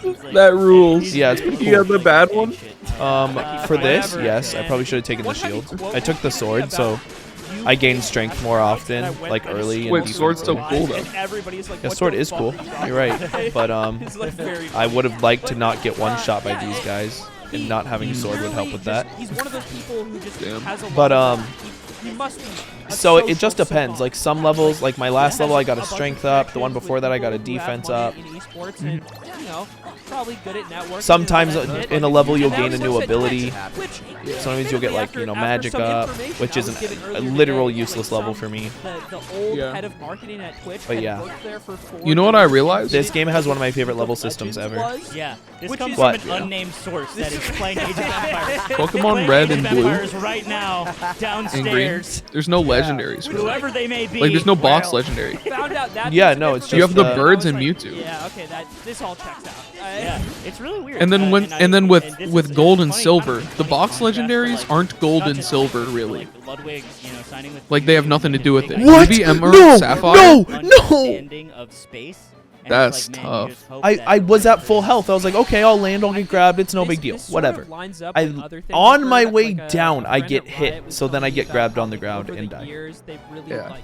It's like- That rules. Yeah, it's pretty You got cool. the bad one? For this, whatever, yes, I man. probably should have taken the What have you- shield. what I took the was sword, about so you I gained playing strength Smash more Bros. often, And I went like and early in Wait, defense. sword's so cool, though. And everybody's like, Yeah, what sword the is fuck cool. is wrong You're right, with you? but It's like very I would have liked to not get one Uh, shot by yeah, these guys. and not having a sword would help with that. He's one of those people who just Damn. has a lot But, of he must be a So it social just depends. savant. Like some levels, like my last level, I got a bunch of strength up. The one connections before with that, I got a people who have defense money up. in esports and, you know, probably good at networking. Sometimes and all that shit. in a level you'll And that gain a was new what's ability. Which, Sometimes you'll get like, you know, after magic some up, information which I is was given a earlier literal today, useless like level some- for me. The old Yeah. head of marketing at Twitch But had yeah. worked there for 4 You know what I years. realized? This game has one of my favorite League level of systems Legends ever. was- Yeah, this Which comes is- from What? an unnamed source that is playing Age of Empires. Pokemon Playing Red Age and of Blue Empires right now and Green. downstairs. There's no legendaries. for that. Whoever they may be. Like there's no box well, legendary. Found out that Yeah, piece of no, it's information You have the just, I birds was and like, Mewtwo. Yeah, okay, this all checks out. Yeah, it's really weird. And then and then with this is gold and funny, silver, kind of the funny box contrast to, legendaries like, aren't gold not and just, silver like, really. like Ludwig, you know, signing with Like they have Mewtwo nothing to and do with his it. big What? Ruby, Emerald, No, Sapphire. no, no. understanding of space. And That's it's like, man, you tough. just hope I that was at there's- full health. I was like, okay, I'll land, I'll get grabbed. It's no big deal. This sort Whatever. of lines up I with other things on I've my heard, way like, down, a I friend get at hit, Riot was so then I telling me get about grabbed how on the ground over and the die. years, they've really, Yeah. like,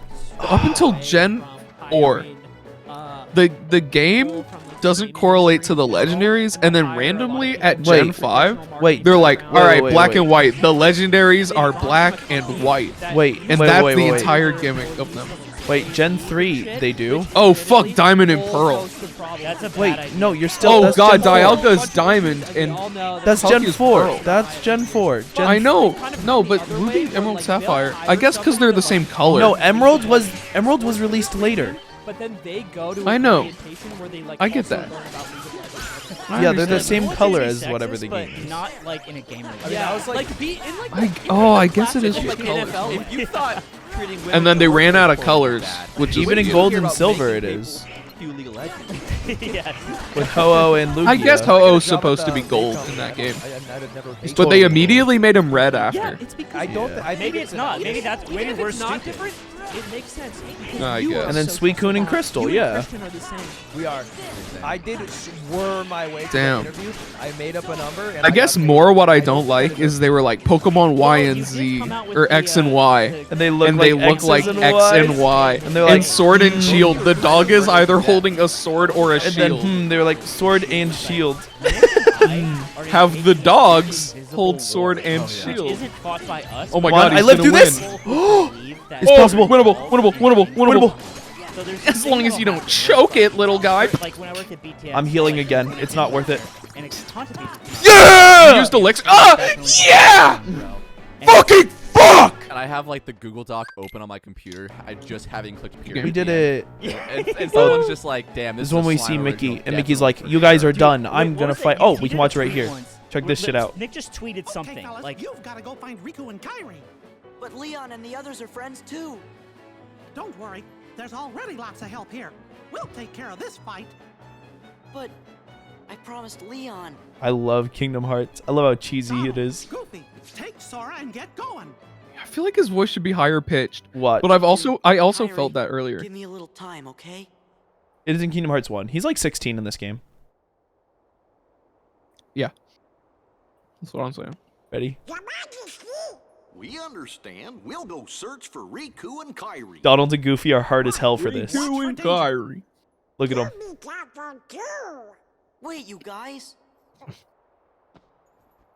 Up until away Gen from 4, hiring, the game doesn't correlate to the legendaries, and then randomly at Gen 5, wait, they're like, wait, all right, wait, black wait. and white. The legendaries are black and white, Wait, and wait, that's wait, the wait, wait. entire gimmick of them. Wait, Gen 3, they do? Oh fuck, Diamond and Pearl. That's a bad Wait, idea. no, you're still. Oh that's god, Gen 4. Dialga's Diamond, and That's Puck Gen is 4. Pearl. That's Gen 4. Gen I know, no, but Ruby, Emerald, Sapphire. I guess because they're the same color. No, Emerald was released later. But then they go to I an know. orientation where they, like, I get also that. learn about League of Legends. I Yeah, they're the understand. same I won't color say as sexist, whatever the but game is. not like in a gamer. I mean, Yeah, I was like, like be in like I guess it is like just colors. NFL. If you thought treating women And then they with ran out of hormones colors, was bad, which is Even in weird. gold hear and about silver, making it is. cue League of Legends. Yeah. With Ho-Oh and Lugia. I guess I Ho-Oh's got a job supposed at to be the gold company. in that game. I'd never paid But they totally immediately made him red Yeah, after. it's because I don't. I think Maybe it's not. Maybe that's maybe even we're if it's not stupid. different. It makes sense. because I you guess. are And then so Suicune and smart. Crystal, You yeah. and Christian are the same. We are. I did swerve my way to Damn. the interview. I made up a number. And I guess got paid. more what I did don't like it. is they were like Pokemon Y Well, and you did Z come out with or the, X and Y. the- And they look And like they look X's like and X Ys. and Y. And they're like, Sword and Shield. The dog is either holding a sword or a And then shield. they were like sword and shield. Have the dogs hold sword and Which shield. isn't fought by us. Oh my Come on, god, he's I lived gonna through this. win. It's Oh, possible. Winnable, winnable, winnable, winnable. So there's As long as you don't choke it, little guy. Like when I worked at BTS. I'm healing again. It's not worth it. And it's tons of people. You Yeah! used elixir. Ah! Yeah! Fucking fuck! And I have like the Google Doc open on my computer. I just haven't clicked period. We did it. And someone's just like, damn, This this is when a we slime see original, Mickey, and definitely Mickey's like, for "You guys sure." are done. Wait, I'm what gonna was fight." that? Oh, You we can did watch a it right tweet here. once. Check this shit out. Nick just tweeted something. Okay, fellas, Like, you've got to go find Riku and Kairi. But Leon and the others are friends too. Don't worry, there's already lots of help here. We'll take care of this fight. But I promised Leon. I love Kingdom Hearts. I love how cheesy it is. Goofy, take Sora and get going. I feel like his voice should be higher pitched. What? But I also Kairi, felt that earlier. Give me a little time, okay? It is in Kingdom Hearts 1. He's like 16 in this game. Yeah. That's what I'm saying. Ready? We understand. We'll go search for Riku and Kairi. Donald and Goofy are hard as hell for this. Riku and Kairi. Look at them. Wait, you guys.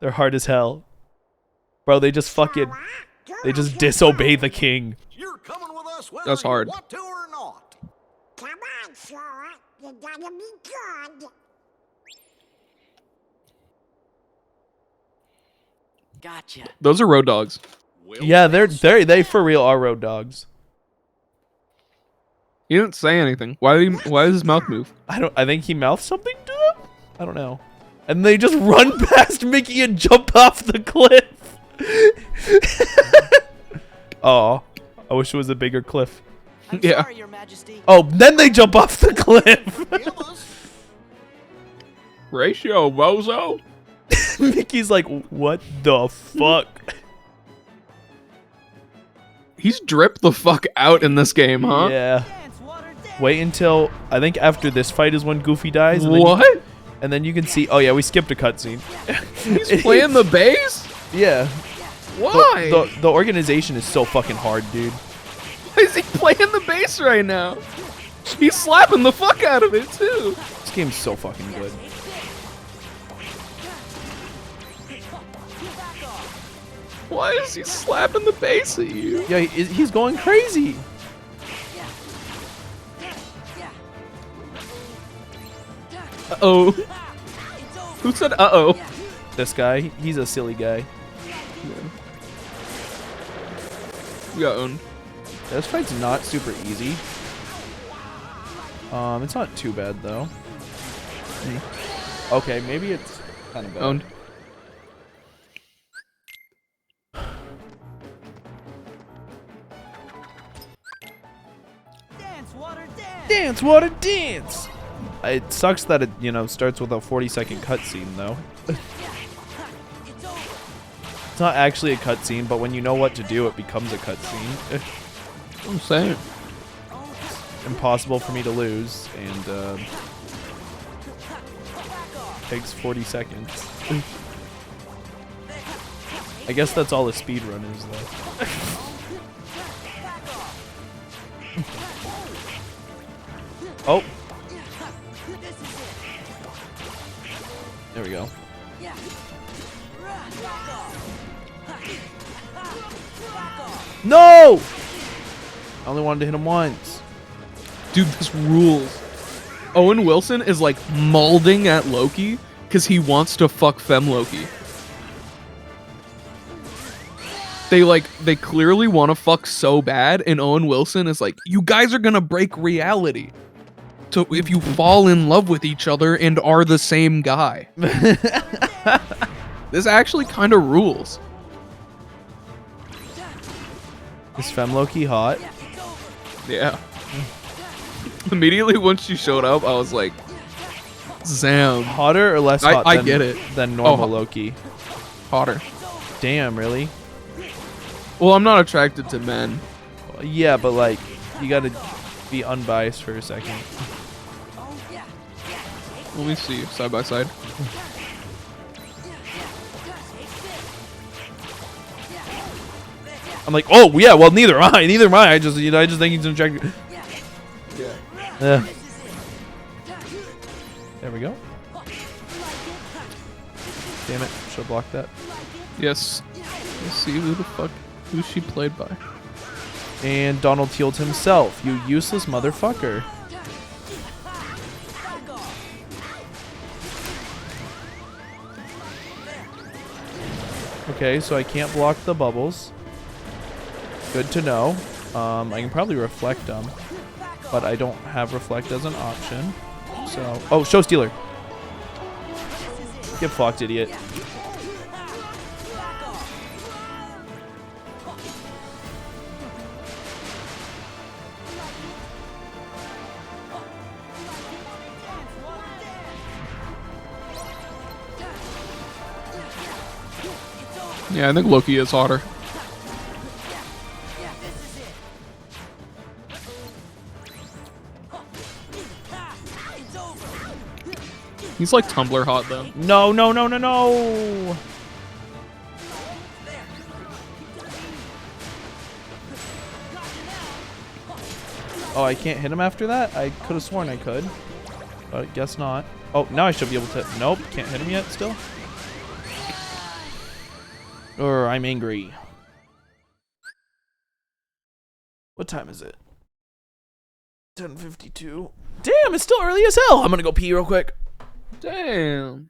They're hard as hell. Bro, they just fucking... They just disobey the king. You're coming with us whether That's hard. you want to or not. Come on, Sora. You gotta be good. Gotcha. Those are road dogs. We'll Yeah, they for real are road dogs. He didn't say anything. Why does his mouth move? I think he mouthed something to them? I don't know. And they just run past Mickey and jump off the cliff. Oh, I wish it was a bigger cliff. I'm Yeah. sorry, Your Majesty. Oh, then they jump off the cliff. Give us. Ratio, bozo. Mickey's like, what the fuck? He's dripped the fuck out in this game, huh? Yeah. Wait until, I think after this fight is when Goofy dies. And then What? and then you can see, oh yeah, we skipped a cutscene. He's playing the bass? Yeah. Why? The organization is so fucking hard, dude. Why is he playing the bass right now? He's slapping the fuck out of it, too. This game's so fucking good. Why is he slapping the base at you? Yeah, he's going crazy. Uh-oh. Who said uh-oh? This guy, he's a silly guy. You got owned. This fight's not super easy. It's not too bad though. Okay, maybe it's kind of bad. Owned. Dance, water, dance! It sucks that it, starts with a 40-second cutscene though. It's not actually a cutscene, but when you know what to do, it becomes a cutscene. I'm saying. Impossible for me to lose, and takes 40 seconds. I guess that's all a speed run is, though. Oh. There we go. No! I only wanted to hit him once. Dude, this rules. Owen Wilson is like molding at Loki because he wants to fuck Fem Loki. They clearly want to fuck so bad, and Owen Wilson is like, you guys are gonna break reality. So if you fall in love with each other and are the same guy. This actually kind of rules. Is Fem Loki hot? Yeah. Immediately once she showed up, I was like, Zam. Hotter or less hot I than, get it. than normal Oh, Loki? Hotter. Damn, really? Well, I'm not attracted to men. Yeah, but like, you gotta be unbiased for a second. Let me see, side by side. I'm like, oh yeah, well neither am I. Neither am I. I just think he's attractive. Yeah. There we go. Damn it! Should have blocked that. Yes. Let's see who she played by. And Donald healed himself. You useless motherfucker. Okay, so I can't block the bubbles. Good to know. I can probably reflect them, but I don't have reflect as an option. So, oh, show stealer. Get fucked, idiot. Yeah, I think Loki is hotter. He's like Tumblr hot though. No, no, no, no, no. Oh, I can't hit him after that? I could have sworn I could, but guess not. Oh, now I should be able to. Nope, can't hit him yet still. Or I'm angry. What time is it? 10:52. Damn, it's still early as hell. I'm gonna go pee real quick. Damn.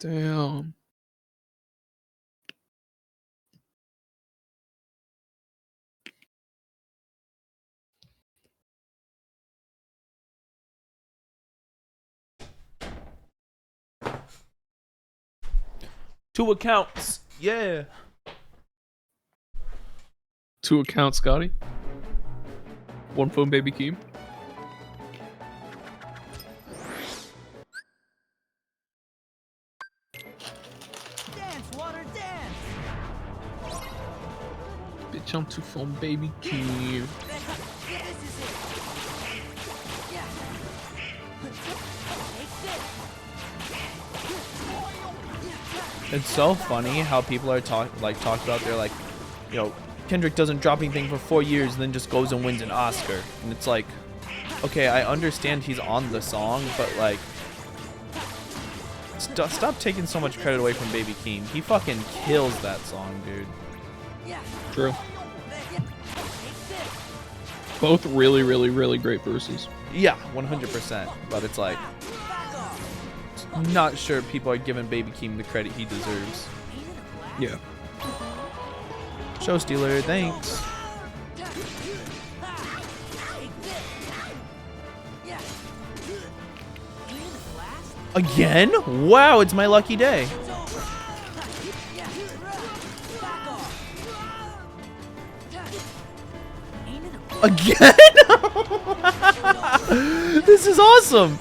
Damn. Two accounts. Yeah. 2 accounts, Scotty. 1 phone, baby Keem. Dance, water, dance. Bitch, I'm 2 phone, baby Keem. It's so funny how people are talk about they're like, you know, Kendrick doesn't drop anything for 4 years and then just goes and wins an Oscar. And it's like, okay, I understand he's on the song, but like, stop taking so much credit away from Baby Keem. He fucking kills that song, dude. True. Both really, really, really great verses. Yeah, 100%. But it's like, not sure people are giving Baby Keem the credit he deserves. Yeah. Show Stealer, thanks. Again? Wow, it's my lucky day. Again? This is awesome.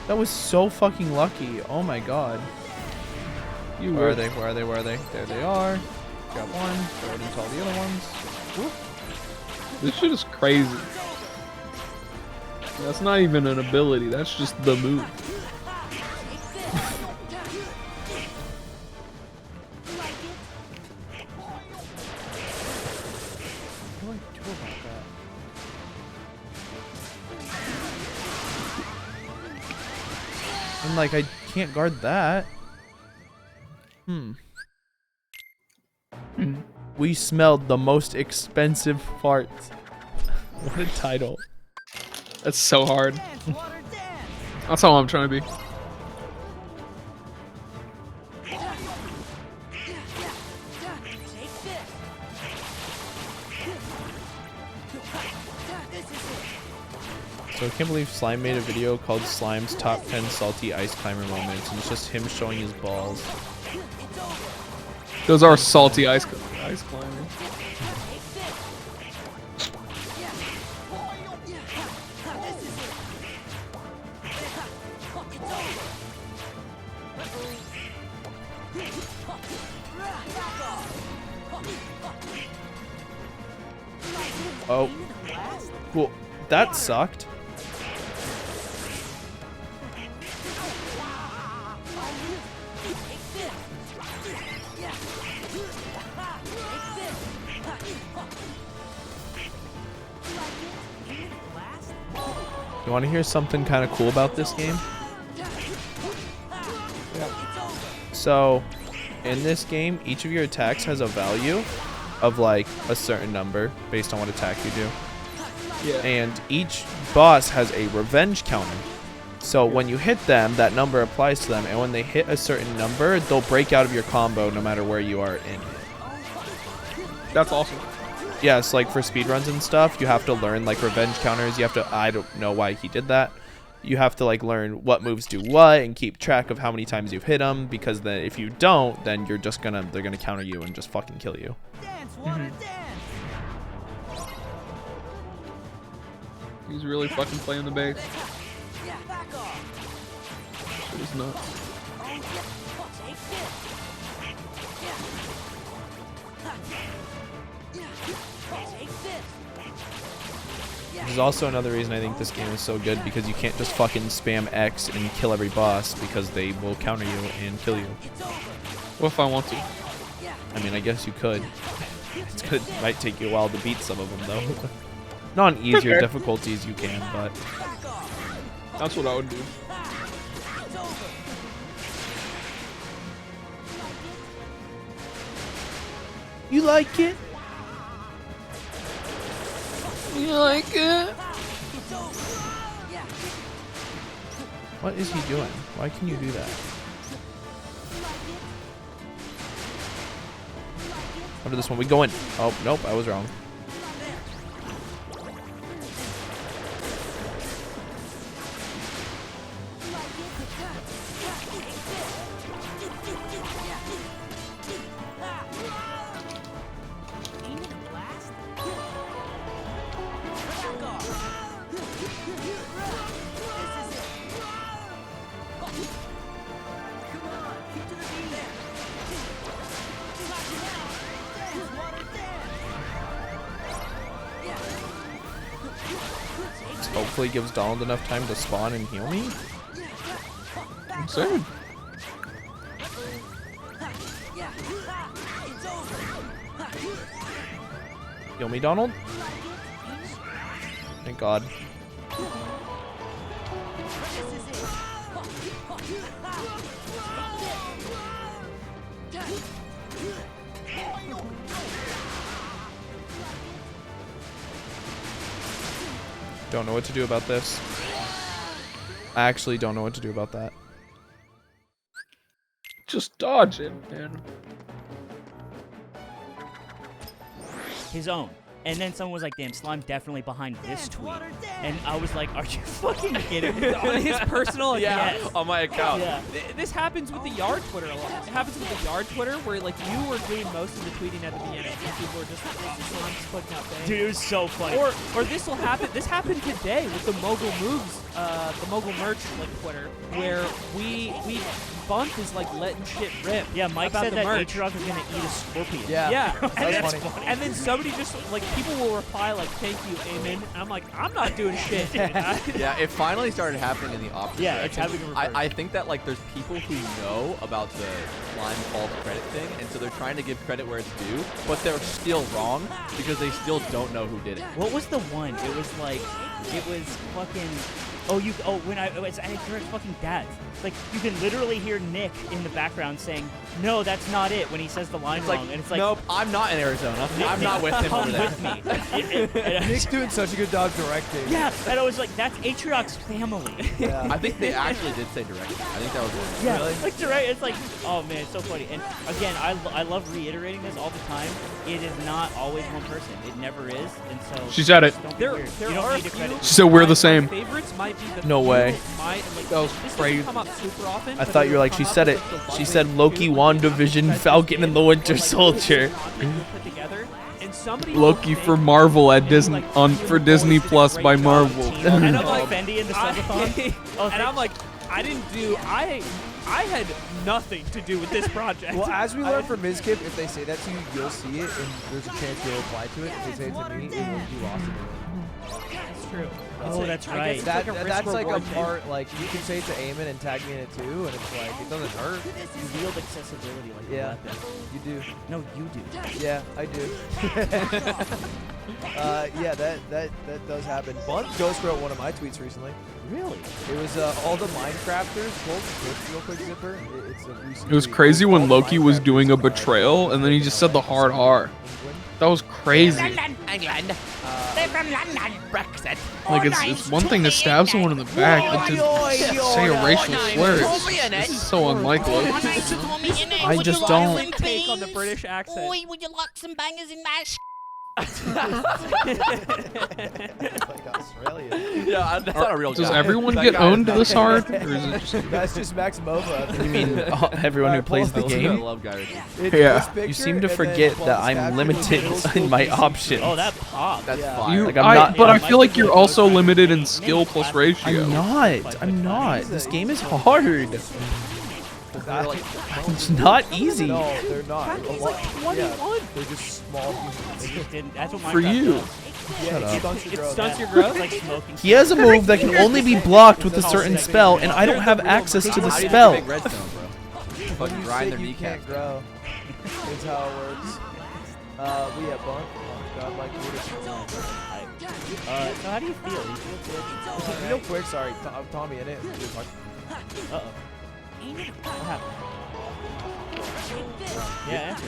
That was so fucking lucky. Oh my god. Where are they? Where are they? Where are they? There they are. Got one. Throw it into all the other ones. Whoop. This shit is crazy. That's not even an ability. That's just the move. What do I do about that? And like, I can't guard that. We smelled the most expensive farts. What a title. That's so hard. That's how I'm trying to be. So I can't believe Slime made a video called Slime's Top 10 Salty Ice Climber Moments, and it's just him showing his balls. Those are salty ice climbers. Oh. Well, that sucked. You want to hear something kind of cool about this game? So, in this game, each of your attacks has a value of like a certain number based on what attack you do. Yeah. And each boss has a revenge counter. So when you hit them, that number applies to them, and when they hit a certain number, they'll break out of your combo no matter where you are in it. That's awesome. Yeah, it's like for speedruns and stuff, you have to learn like revenge counters. You have to, I don't know why he did that. You have to like learn what moves do what and keep track of how many times you've hit them, because then if you don't, then you're just gonna, they're gonna counter you and just fucking kill you. Dance, water, dance. He's really fucking playing the bass. Shit is nuts. There's also another reason I think this game is so good, because you can't just fucking spam X and kill every boss, because they will counter you and kill you. What if I want to? I mean, I guess you could. It's good. Might take you a while to beat some of them, though. Not on easier difficulties you can, but... That's what I would do. You like it? You like it? What is he doing? Why can you do that? Under this one, we go in. Oh, nope, I was wrong. Hopefully gives Donald enough time to spawn and heal me. I'm saying. Heal me, Donald. Thank God. Don't know what to do about this. I actually don't know what to do about that. Just dodge it, man. His own. And then someone was like, damn, Slime definitely behind this tweet. And I was like, are you fucking kidding me? On his personal account. Yes. On my account. Yeah. This happens with the Yard Twitter a lot. It happens with the Yard Twitter where like you were doing most of the tweeting at the beginning and people were just putting out things. Dude, it was so funny. Or this will happen. This happened today with the Mogul Moves, the Mogul Merch like Twitter, where we Bunt is like letting shit rip. Yeah, Mike about said the that merch. Aatrox was gonna eat a scorpion. Yeah, That's funny. And then somebody just like people will reply like, "Thank you, Amen." And I'm like, I'm not doing shit. Yeah, it finally started happening in the opposite Yeah, it's direction. happening in reverse. I think that like there's people who know about the Slime false credit thing, and so they're trying to give credit where it's due, but they're still wrong because they still don't know who did it. What was the one? It was like, it was fucking. When I was at Eric's fucking dad's. Like, you can literally hear Nick in the background saying, "No, that's not it," when he says the line It's wrong, like, and it's like, nope, I'm not in Arizona. I'm not with him come over there. with me. Nick's doing such a good job directing. Yeah, and I was like, that's Aatrox's family. Yeah. I think they actually did say directly. I think that was one. Yeah, Really? like direct. It's like, oh man, it's so funny. And again, I love reiterating this all the time. It is not always one person. It never is. And so She said it. just don't be There weird. are You don't a need to few. credit. She said we're the my same. favorites might be the No few way. like, That was this crazy. doesn't come up super often. I but thought it'll you were like, come she up said with, it. like, the She Ludwig said Loki, 2, WandaVision, like, Falcon, and the Winter like, Soldier. content you'll put together, and somebody will Loki think for Marvel at and, Disney like, on you for boys Disney did a Plus great by job. Marvel. And I'm like, Oh. Fendi in the subathon. Oh, and I'm like, I didn't do. I had nothing to do with this project. Well, as we learned from Mizkip, if they say that to you, you'll see it, and there's a chance you'll reply to it. If they say it to me, it will be lost in the That's true. Oh, that's I guess right. it's That, like a that's like a risk-reward thing. part, like, you can say it to Eamon and tag me in it too, and it's like, it doesn't hurt. You wield accessibility like Yeah. a weapon. You do. No, you do. Yeah, I do. Yeah, that does happen. Bunt ghost wrote one of my tweets recently. Really? It was all the Minecrafters. Real quick, Zipper. It's a recent It was tweet. crazy All when the Loki was Minecrafters doing a cried betrayal, and then he just said the hard R. England. That was crazy. England. They're from London. Brexit. Like it's one thing to stab someone in the back, but to say a racial slur, this is so unlike Loki. I just don't. Take on the British accent. Oi, would you like some bangers in my Like Australia. Yeah, that's not a real Does guy. everyone That get guy is owned not- this hard, or is it just That's just Max Mova. You mean everyone who Alright, plays the pull- I game? love Gary. It's Yeah. this picture, You seem to and then forget Bunt that stabbed I'm you limited with a in my middle school options. Oh, that popped. That's Yeah. fine. you? Like, I'm not- But I Yeah, feel like Mike you're is also like- limited in skill plus ratio. I'm not. I'm not. This game is hard. They're like, It's not easy. No, they're not. A lot- yeah, 21. they're just small humans. They just didn't. That's what For Minecraft you. does. Yeah, Shut it up. stunts your It growth. stunts Yeah. your growth. It's like smoking. He has a move that can only be blocked with a certain spell, and I don't have access to the how do you spell. make redstone, bro? When Fucking you grind sick, their you kneecaps. can't grow. That's how it works. We have Bunt. God, like, So how do you feel? You feel good? real quick, sorry, Tommy in it. Uh oh. What happened? Yeah, answer.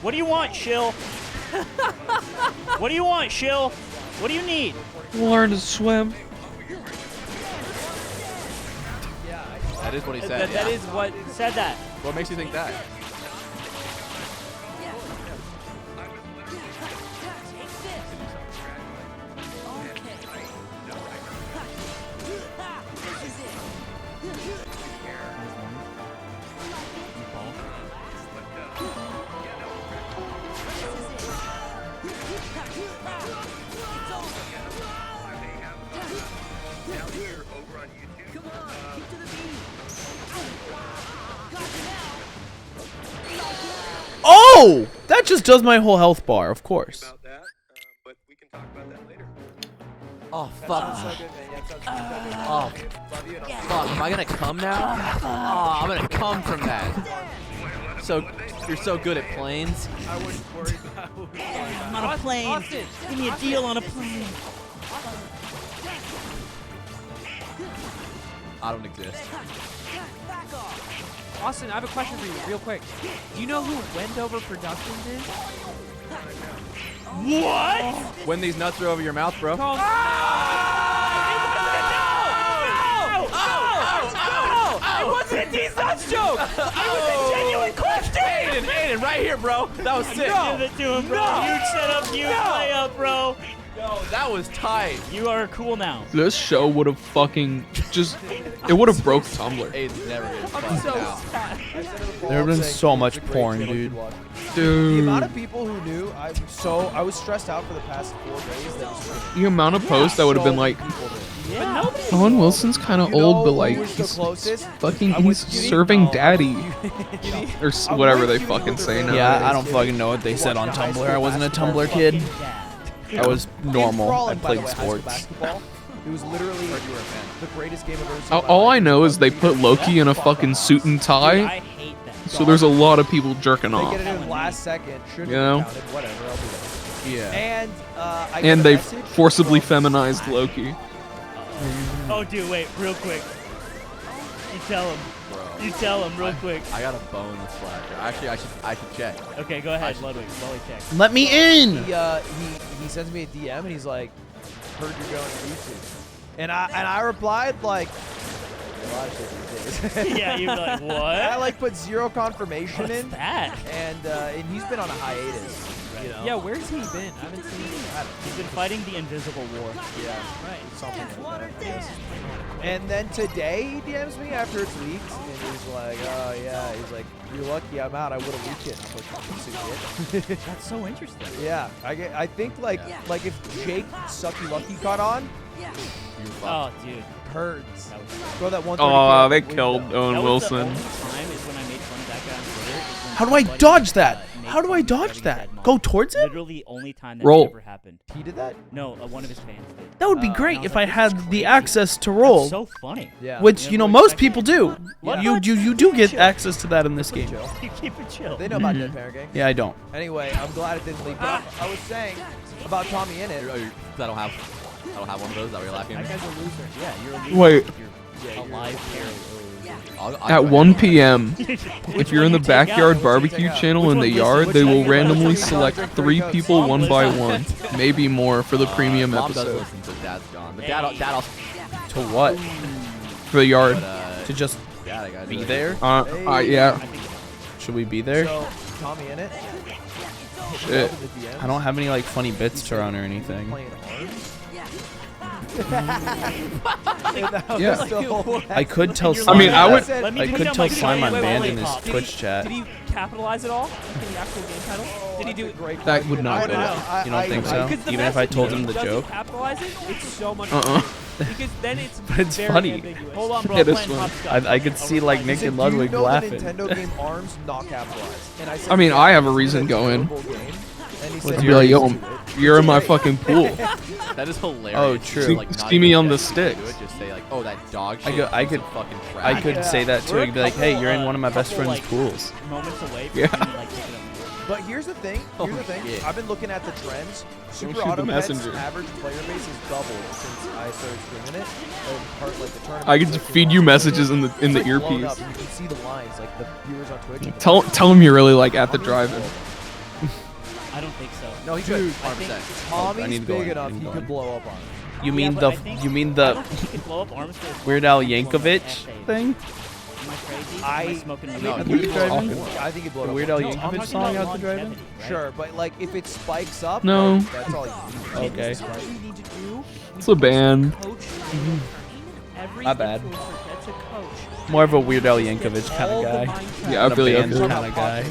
What do you want, Shill? What do you want, Shill? What do you need? Learn to swim. That is what he said. That is what said that. What makes you think that? Oh! That just does my whole health bar, of course. Oh fuck. Oh fuck. Am I gonna come now? Oh, I'm gonna come from that. So you're so good at planes. I'm on a plane. Give me a deal on a plane. I don't exist. Austin, I have a question for you, real quick. Do you know who Wendover Productions is? What? When these nuts are over your mouth, bro. Called It wasn't a D's nuts joke. It was a genuine question. Aiden, right here, bro. That was sick. Give it to him, bro. Huge setup, huge layup, bro. Yo, that was tight. You are cool now. This show would have fucking just. It would have broke Tumblr. Aiden's never gonna I'm fuck so now. sad. There have been so much porn, dude. The Dude. amount of people who knew, I was stressed out for the past 4 days. That was The amount of posts that would have been like, Yeah. Owen Wilson's kind of old, but like, who's the he's closest? fucking, I was- he's you need- serving no. daddy. Or I whatever wanted they you to fucking know say the now. Yeah, I don't fucking know what they said on Tumblr. I wasn't a Tumblr kid. I was normal. I played sports. Basketball. It was literally the greatest game I've ever seen. All I know is they put Loki in a fucking suit and Dude, tie, I hate that. so there's a lot of people jerking They off. get it in last second. Shouldn't You know? have counted. Whatever. I'll do that. Yeah. And I got And a they message forcibly from- feminized Loki. Oh, dude, wait, real quick. You tell him. Bro. You tell him real quick. I got a bone with Flasher. Actually, I should check. Okay, go ahead, Ludwig. Ludwig, check. Let me in! He sends me a DM and he's like, "Heard you're going to YouTube," and I replied like, "A lot of shit these days." Yeah, you were like, what? I like put zero confirmation What's in, that? and he's been on a hiatus. You know? Yeah, where's he been? I haven't seen him. He's been fighting the invisible war. Yeah. Right. Something like that. And then today he DMs me after it's leaked, and he's like, "Oh yeah," he's like, "You're lucky I'm out. I would have leaked it." I'm like, "Oh, so good." That's so interesting. Yeah, I think like if Jake Sucky Lucky caught on, Oh, dude. herds. That was, Throw that one. Oh, they killed Owen that was the Wilson. only time is when I made fun of that guy on Twitter. is when How do I somebody, dodge that? made How do fun I of dodge Getting that? Dead Mom. Go towards it? Literally the only time that Roll. ever happened. He did that. No, one of his fans did. That would be And great was if like, I this is had the crazy. access to That's roll, so funny. Yeah. which Yeah, you know boys, most I people do. What? You do get access to that in this Pretty game. chill. You keep it chill. They know about Dead Parent Gang. Yeah, I don't. Anyway, I'm glad it didn't leak. But I was saying about Tommy Innit. I don't have one of those. That we're laughing That at. guy's a loser. Yeah, you're a loser. Wait. You're alive terror. At 1 p.m., if you're in the backyard barbecue channel in the yard, they will randomly select 3 people one by one, maybe more, for the premium Mom does episode. listen, so Dad's gone. But Dad also. To what? For the yard. But, To just Dad, I gotta do be it. there? Yeah. Should we be there? So Tommy Innit. Shit. I don't have any like funny bits to run or anything. Playing arms. Yeah. I could tell. You're I mean, I would- Let me I take could down tell my Slime wait, I'm banned in his lollipop. Twitch chat. Did he capitalize it all in the actual game title? Did he do it? That would not I don't know. You don't think so? Because the Even if I message told is, him the does joke? He capitalize it? It's so much. Because then it's But it's very funny. ambiguous. Hold on, bro. It I'm is playing funny. hopscotch. I could see like Nick and Ludwig laughing. The Nintendo game Arms not capitalized. And I said, I mean, I have a "This is reason going. terrible game." And he What's said, I'd be your like, yo, reason? you're in my fucking pool. That is hilarious. Oh, Just, true. like, not See me even on the get to do sticks. it, Just say like, oh, that dog I shit. go- I piece could- of fucking I trash. could say that too. We're I'd be like, a hey, couple, you're in one of my best couple, friend's like, pools. Moments away from Yeah. me, like, picking up But here's the thing. Here's the thing. shit. I've been looking at the trends. Super shoot the Auto Pet's messenger. average player base has doubled since I started streaming it. Like the tournament. I can just feed you messages in the It's, like, blown earpiece. up, and you can see the lines, like the viewers on Twitch. Tell them you're really like at the drive-in. I don't think so. No, he's Dude, good. 100%. I Tommy's need to go big in, I enough. need to He go could in. blow up on it. You mean but the I think- you mean I the don't think you could blow up Armistead. Weird Al Influence Yankovic essays. thing? Am I crazy? I- Am I smoking weed? No, At you the could drive-in? I think he blew The up. Weird on Al it. No, I'm Yankovic talking song about out the drive-in? longevity, right? Sure, but like if it spikes up, No. like, that's all you need. Okay. This is what we need to do. It's a band. Every My bad. influencer gets a coach. More of a Weird Al Yankovic kind All of the guy. Minecraft Yeah, I feel you. I Band feel you. kind of guy.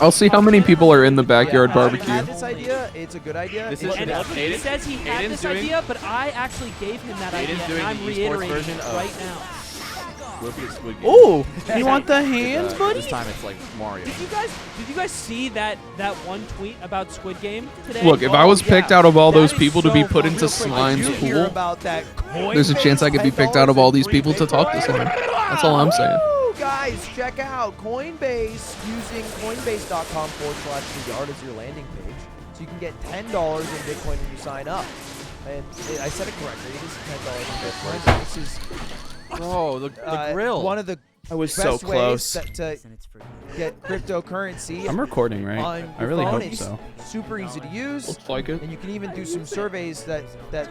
I'll see how many people are in the backyard Yeah, I barbecue. had this idea. It's a good idea. This It's is- And just- Aiden- he says he had Aiden's this doing- idea, but I actually gave him that Aiden's idea, doing and I'm the esports reiterating version it of- right now. Squid Game. Oh, you want the hands, buddy? This time it's like Mario. Did you guys see that one tweet about Squid Game today? Look, if I was picked out of all That those is people to be so put fun. into Real quick, Slime's did you hear pool, about that there's a chance I could be picked out of all these people to talk to someone. That's all I'm saying. Woo, guys, check out Coinbase using Coinbase.com/the yard as your landing page. So you can get $10 in Bitcoin when you sign up. And I said it correctly. It is $10 in Bitcoin. And this is Bro, the grill. one of the I was best so ways close. to get cryptocurrency I'm recording, right? on I your really phone. hope It's so. super easy to use. Looks like it. And you can even do some surveys that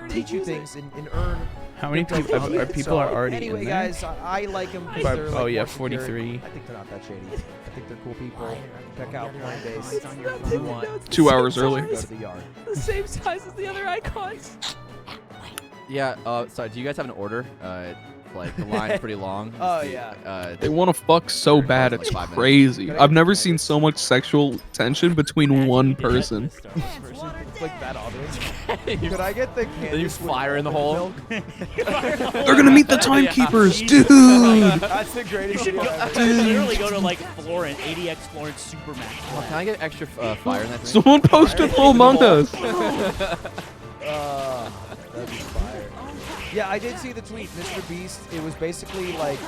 teach you things and earn. How many crypto people from it. people are already Anyway, in there? guys, I like them. But- They're, oh, like, yeah, more secure. 43. I think they're not that shady. I think they're cool people. Check out Coinbase. If you want 2 hours early. go to the yard. The same size as the other icons. Yeah. Sorry. Do you guys have an order? Like the line's pretty long. Oh, The, yeah. They want to fuck so bad, Like it's 5 minutes. crazy. I've never seen so much sexual tension between one person. It's like that obvious. Could I get the Then you Candice with fire in the hole. milk? They're gonna meet the timekeepers, dude. That's the greatest You should video go, ever. literally go to like Florence, ADX Florence Supermax. Oh, can I get extra fire in that thing? Someone posted full Among Us. That'd be fire. Yeah, I did see the tweet. Mr. Beast, it was basically like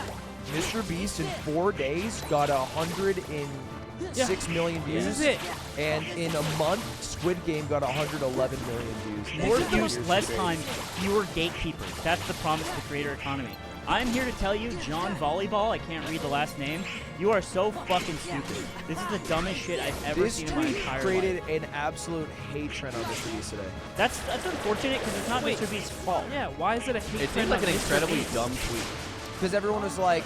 Mr. Beast in 4 days got 106 million views. This is it. And in a month, Squid Game got 111 million views. More More views, less time, fewer gatekeepers. That's the promise of the creator economy. I'm here to tell you, John Volleyball, I can't read the last name, you are so fucking stupid. This is the dumbest shit I've ever This seen in my tweet entire created life. an absolute hate trend on Mr. Beast today. That's unfortunate because it's not Wait. Mr. Beast's fault. Yeah, why is it a hate It trend seems like on an Mr. incredibly Beast? dumb tweet. Because everyone was like,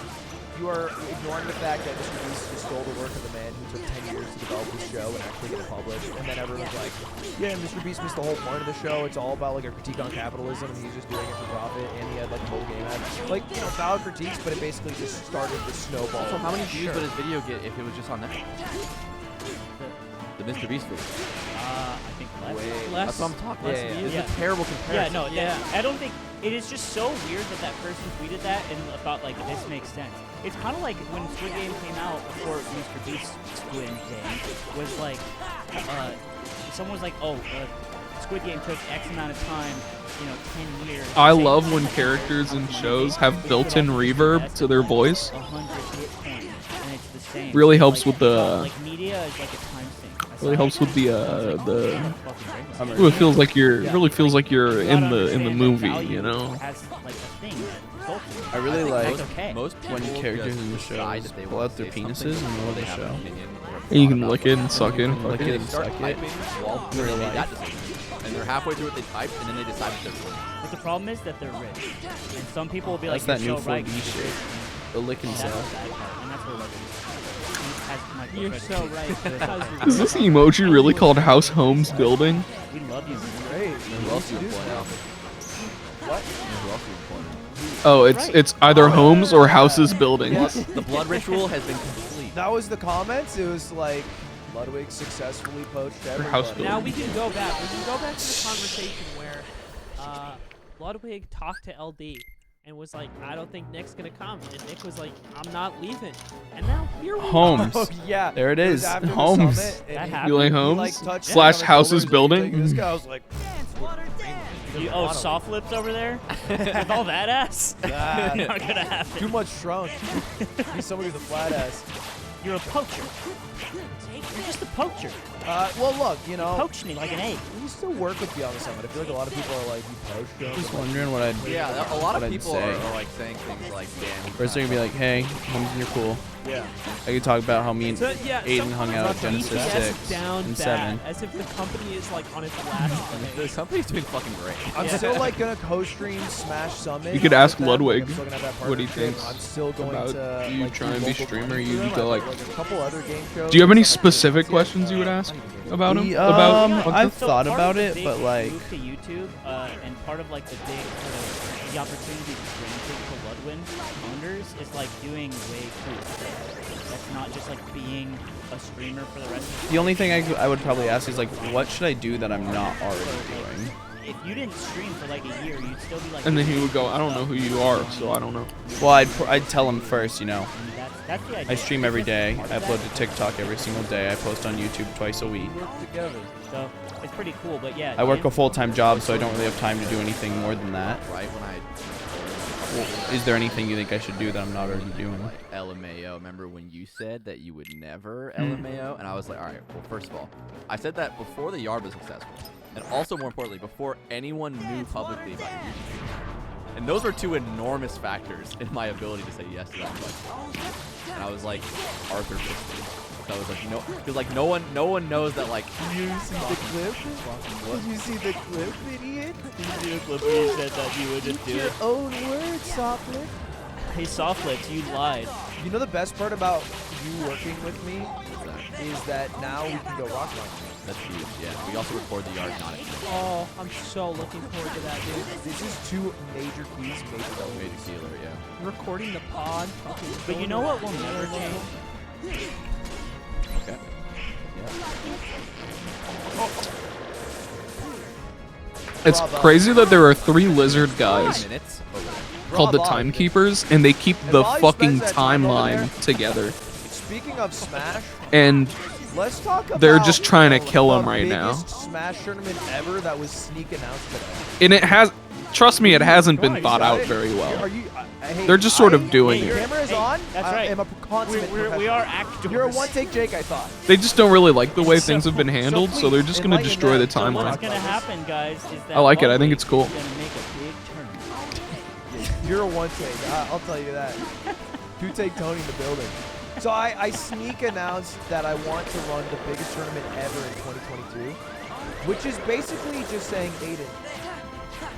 you are ignoring the fact that Mr. Beast just stole the work of the man who took 10 years to develop this show and actually get it published. And then everyone was like, yeah, Mr. Beast missed the whole point of the show. It's all about like a critique on capitalism and he's just doing it for profit. And he had like a whole game ad. Like, you know, valid critiques, but it basically just started the snowball. So how many views Sure. would his video get if it was just on Netflix? The Mr. Beast video. I think less. Less. That's what I'm talking Yeah, about. yeah, This yeah. is a terrible Yeah, comparison. no, yeah. I don't think it is just so weird that that person tweeted that and thought like this makes sense. It's kind of like when Squid Game came out before Mr. Beast's Squid Game was like, someone was like, oh, Squid Game took X amount of time, 10 years. to I say love this. when characters in shows have built-in reverb to their voice. 100 hit points, and it's the same. Really helps Like, with the- like media is like a time sink. I Really saw helps it. with the I was like, the. fucking great. Ooh, it feels like you're. Yeah. Really feels like you're You in gotta the understand that movie. value You know. has, like, a thing that results in it. I really think like that's okay. Most when people characters just in the decide shows that they pull want out to their say penises something in the middle of before the they have show. an opinion or a And you thought can about lick what it they're and suck it. Lick And it they and start suck it. typing while they made that decision. And they're halfway through what they typed, and then they decide what they're doing. But the problem is that they're rich, and some people will be That's like, that "You're new so right." 4D you're shit. rich." The lick and That's the sell. bad part, and that's where like has You're so right. Is this emoji really called House Homes Building? We love you. man. Great. Who else you would point out? What? Who else you would point out? Oh, it's either homes or houses buildings. The blood ritual has been complete. That was the comments. It was like, Ludwig successfully poached house everybody. Now we can go back. We can go back to the conversation where Ludwig talked to LD and was like, I don't think Nick's gonna come. And Nick was like, I'm not leaving. And now here we are. Homes. Oh, yeah. There it It was is. after the Homes. summit, and That he- happened. You like he, homes like, touched slash down houses his shoulders, building? like, this guy was like, Soft lips over there with all that ass. Ah, Not gonna happen. too much shrunk. He's somebody with a flat ass. You're a poacher. You're just a poacher. Well, look, you know, Poached me like an egg. we still work with Beyond the Summit. I feel like a lot of people are like, you poached him. Just wondering what I'd. Yeah, a lot what of I'd people say. are like saying things like, "Damn." First they're gonna be like, "Hey, Holmes, you're cool." Yeah. I could talk about how me and So, yeah, Aiden some hung out at companies Genesis BTS 6 down and bad, 7. as if the company is like on its last The leg. company's doing fucking great. I'm Yeah. still like gonna co-stream Smash Summit. You could with ask them. Ludwig I'm still gonna have that what he partnership. thinks I'm still going about to you like, trying do to be local streamer. content You for them. go, I have, like- a couple other game shows. Do you have any I haven't specific yet. questions you would ask about him? Yeah, About I've So thought part about of the it, big but like, move to YouTube, and part of like the big sort of the opportunity granted to Ludwig founders is like doing way cool stuff. That's not just like being a streamer for the rest of the only thing I would probably ask is like, what should I do that I'm not already doing? If you didn't stream for like a year, you'd still be like. And then he would go, I don't know who you are, so I don't know. Well, I'd tell him first, you know. That's the idea. I stream every day. Part I of upload that. to TikTok every single day. I post on YouTube twice a week. So it's pretty cool, but yeah. I work a full-time job, so I don't really have time to do anything more than that. Right when I Is there anything you think I should do that I'm not already doing? like LMAO, remember when you said that you would never LMAO? And I was like, all right, well, first of all, I said that before the yard was successful. And also, more importantly, before anyone knew publicly about YouTube. And those were two enormous factors in my ability to say yes to that question. And I was like, Arthur Fisting. So I was like, no, because like no one knows that like. Did you see the clip? Did you see the clip, idiot? You said that you would just do Your it. own words, Softlick. Hey, Softlips, you lied. You know the best part about you working with me What's that? is that now we can go rock climbing. That's huge. Yeah, we also record the yard, not at Oh, I'm so looking forward to that, dude. This is two major keys, major double Major Keeler. Yeah. Recording the pod. But you know what will never change? Okay. It's Bravo. crazy that there are 3 lizard guys Minutes. called the Bravo. Timekeepers, and they keep the while he fucking spends that time over timeline together. Speaking of Smash, And let's talk about they're just trying to kill the him right now. biggest Smash tournament ever that was sneak announced today. And it has, trust me, it hasn't been You thought got out it? very well. Are you? Hey, They're just sort of doing The it. camera is Hey, on. that's I right. am a consummate We professional. are actors. You're a one-take Jake, I thought. They just don't really like the way So- things have been handled, so they're just gonna enlighten destroy the them. So what's timeline. gonna happen, guys, is that I like it. I think Ludwig it's cool. is gonna make a big tournament. You're a one-take. I'll tell you that. Two-take Tony in the building. So I sneak announced that I want to run the biggest tournament ever in 2022, which is basically just saying, Aiden,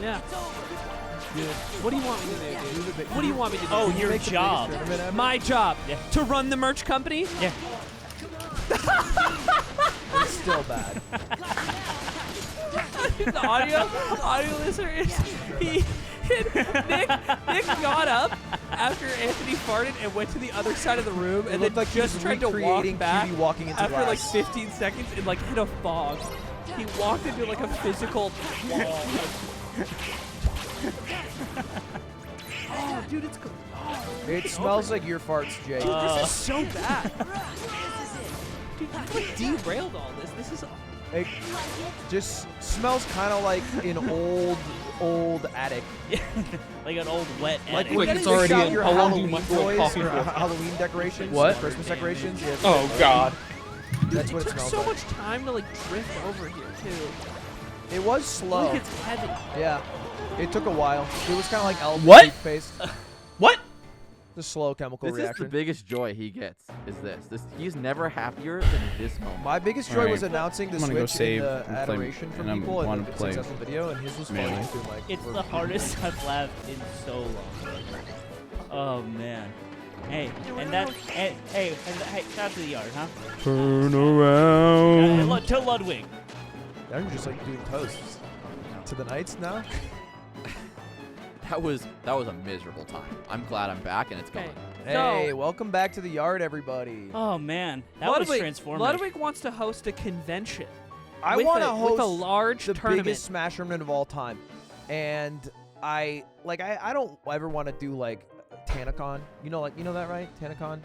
Yeah. What do you want me to do, dude? do the big. What do you want me to do? Oh, Can you your make the biggest job. tournament ever? My job. Yeah. To run the merch company? Yeah. It's still bad. The audio listener is Nick got up after Anthony farted and went to the other side of the room It and looked then like he just was tried to walk recreating back QB walking into after like glass. 15 seconds and like hit a fog. He walked into like a physical wall. Oh, dude, it's good. It smells like your farts, Jake. Dude, this is so bad. Dude, you like derailed all this. This is. It just smells kind of like an old attic. Like an old wet Like attic. Quick, when it's you already pick out in. your How long do you Halloween want for a toys coffee or for? Halloween decorations, What? Christmas decorations. Yeah, Oh God. that's Dude, what it it took smells so like. much time to like drift over here too. It was slow. Look, it's heavy. Yeah, it took a while. It was kind of like Elvis What? toothpaste. What? The slow chemical This is reaction. the biggest joy he gets. Is this? He's never happier than this moment. My biggest joy was Alright. announcing the I'm gonna go Switch save and the and play- adoration from and I people and wanna the play successful video, and his was Melee. funny too. Like, It's for- the hardest I've laughed in so long. Oh man. Hey, and that. Hey, shout out to the yard, huh? Turn around. To Ludwig. Now you're just like doing toasts to the Knights now. That was a miserable time. I'm glad I'm back and it's gone. Okay. Hey, welcome back to the yard, everybody. Oh man, that was transformative. Ludwig wants to host a convention. I with want to a- host with a large the tournament. biggest Smash tournament of all time, and I don't ever want to do like TanaCon. You know that, right? TanaCon.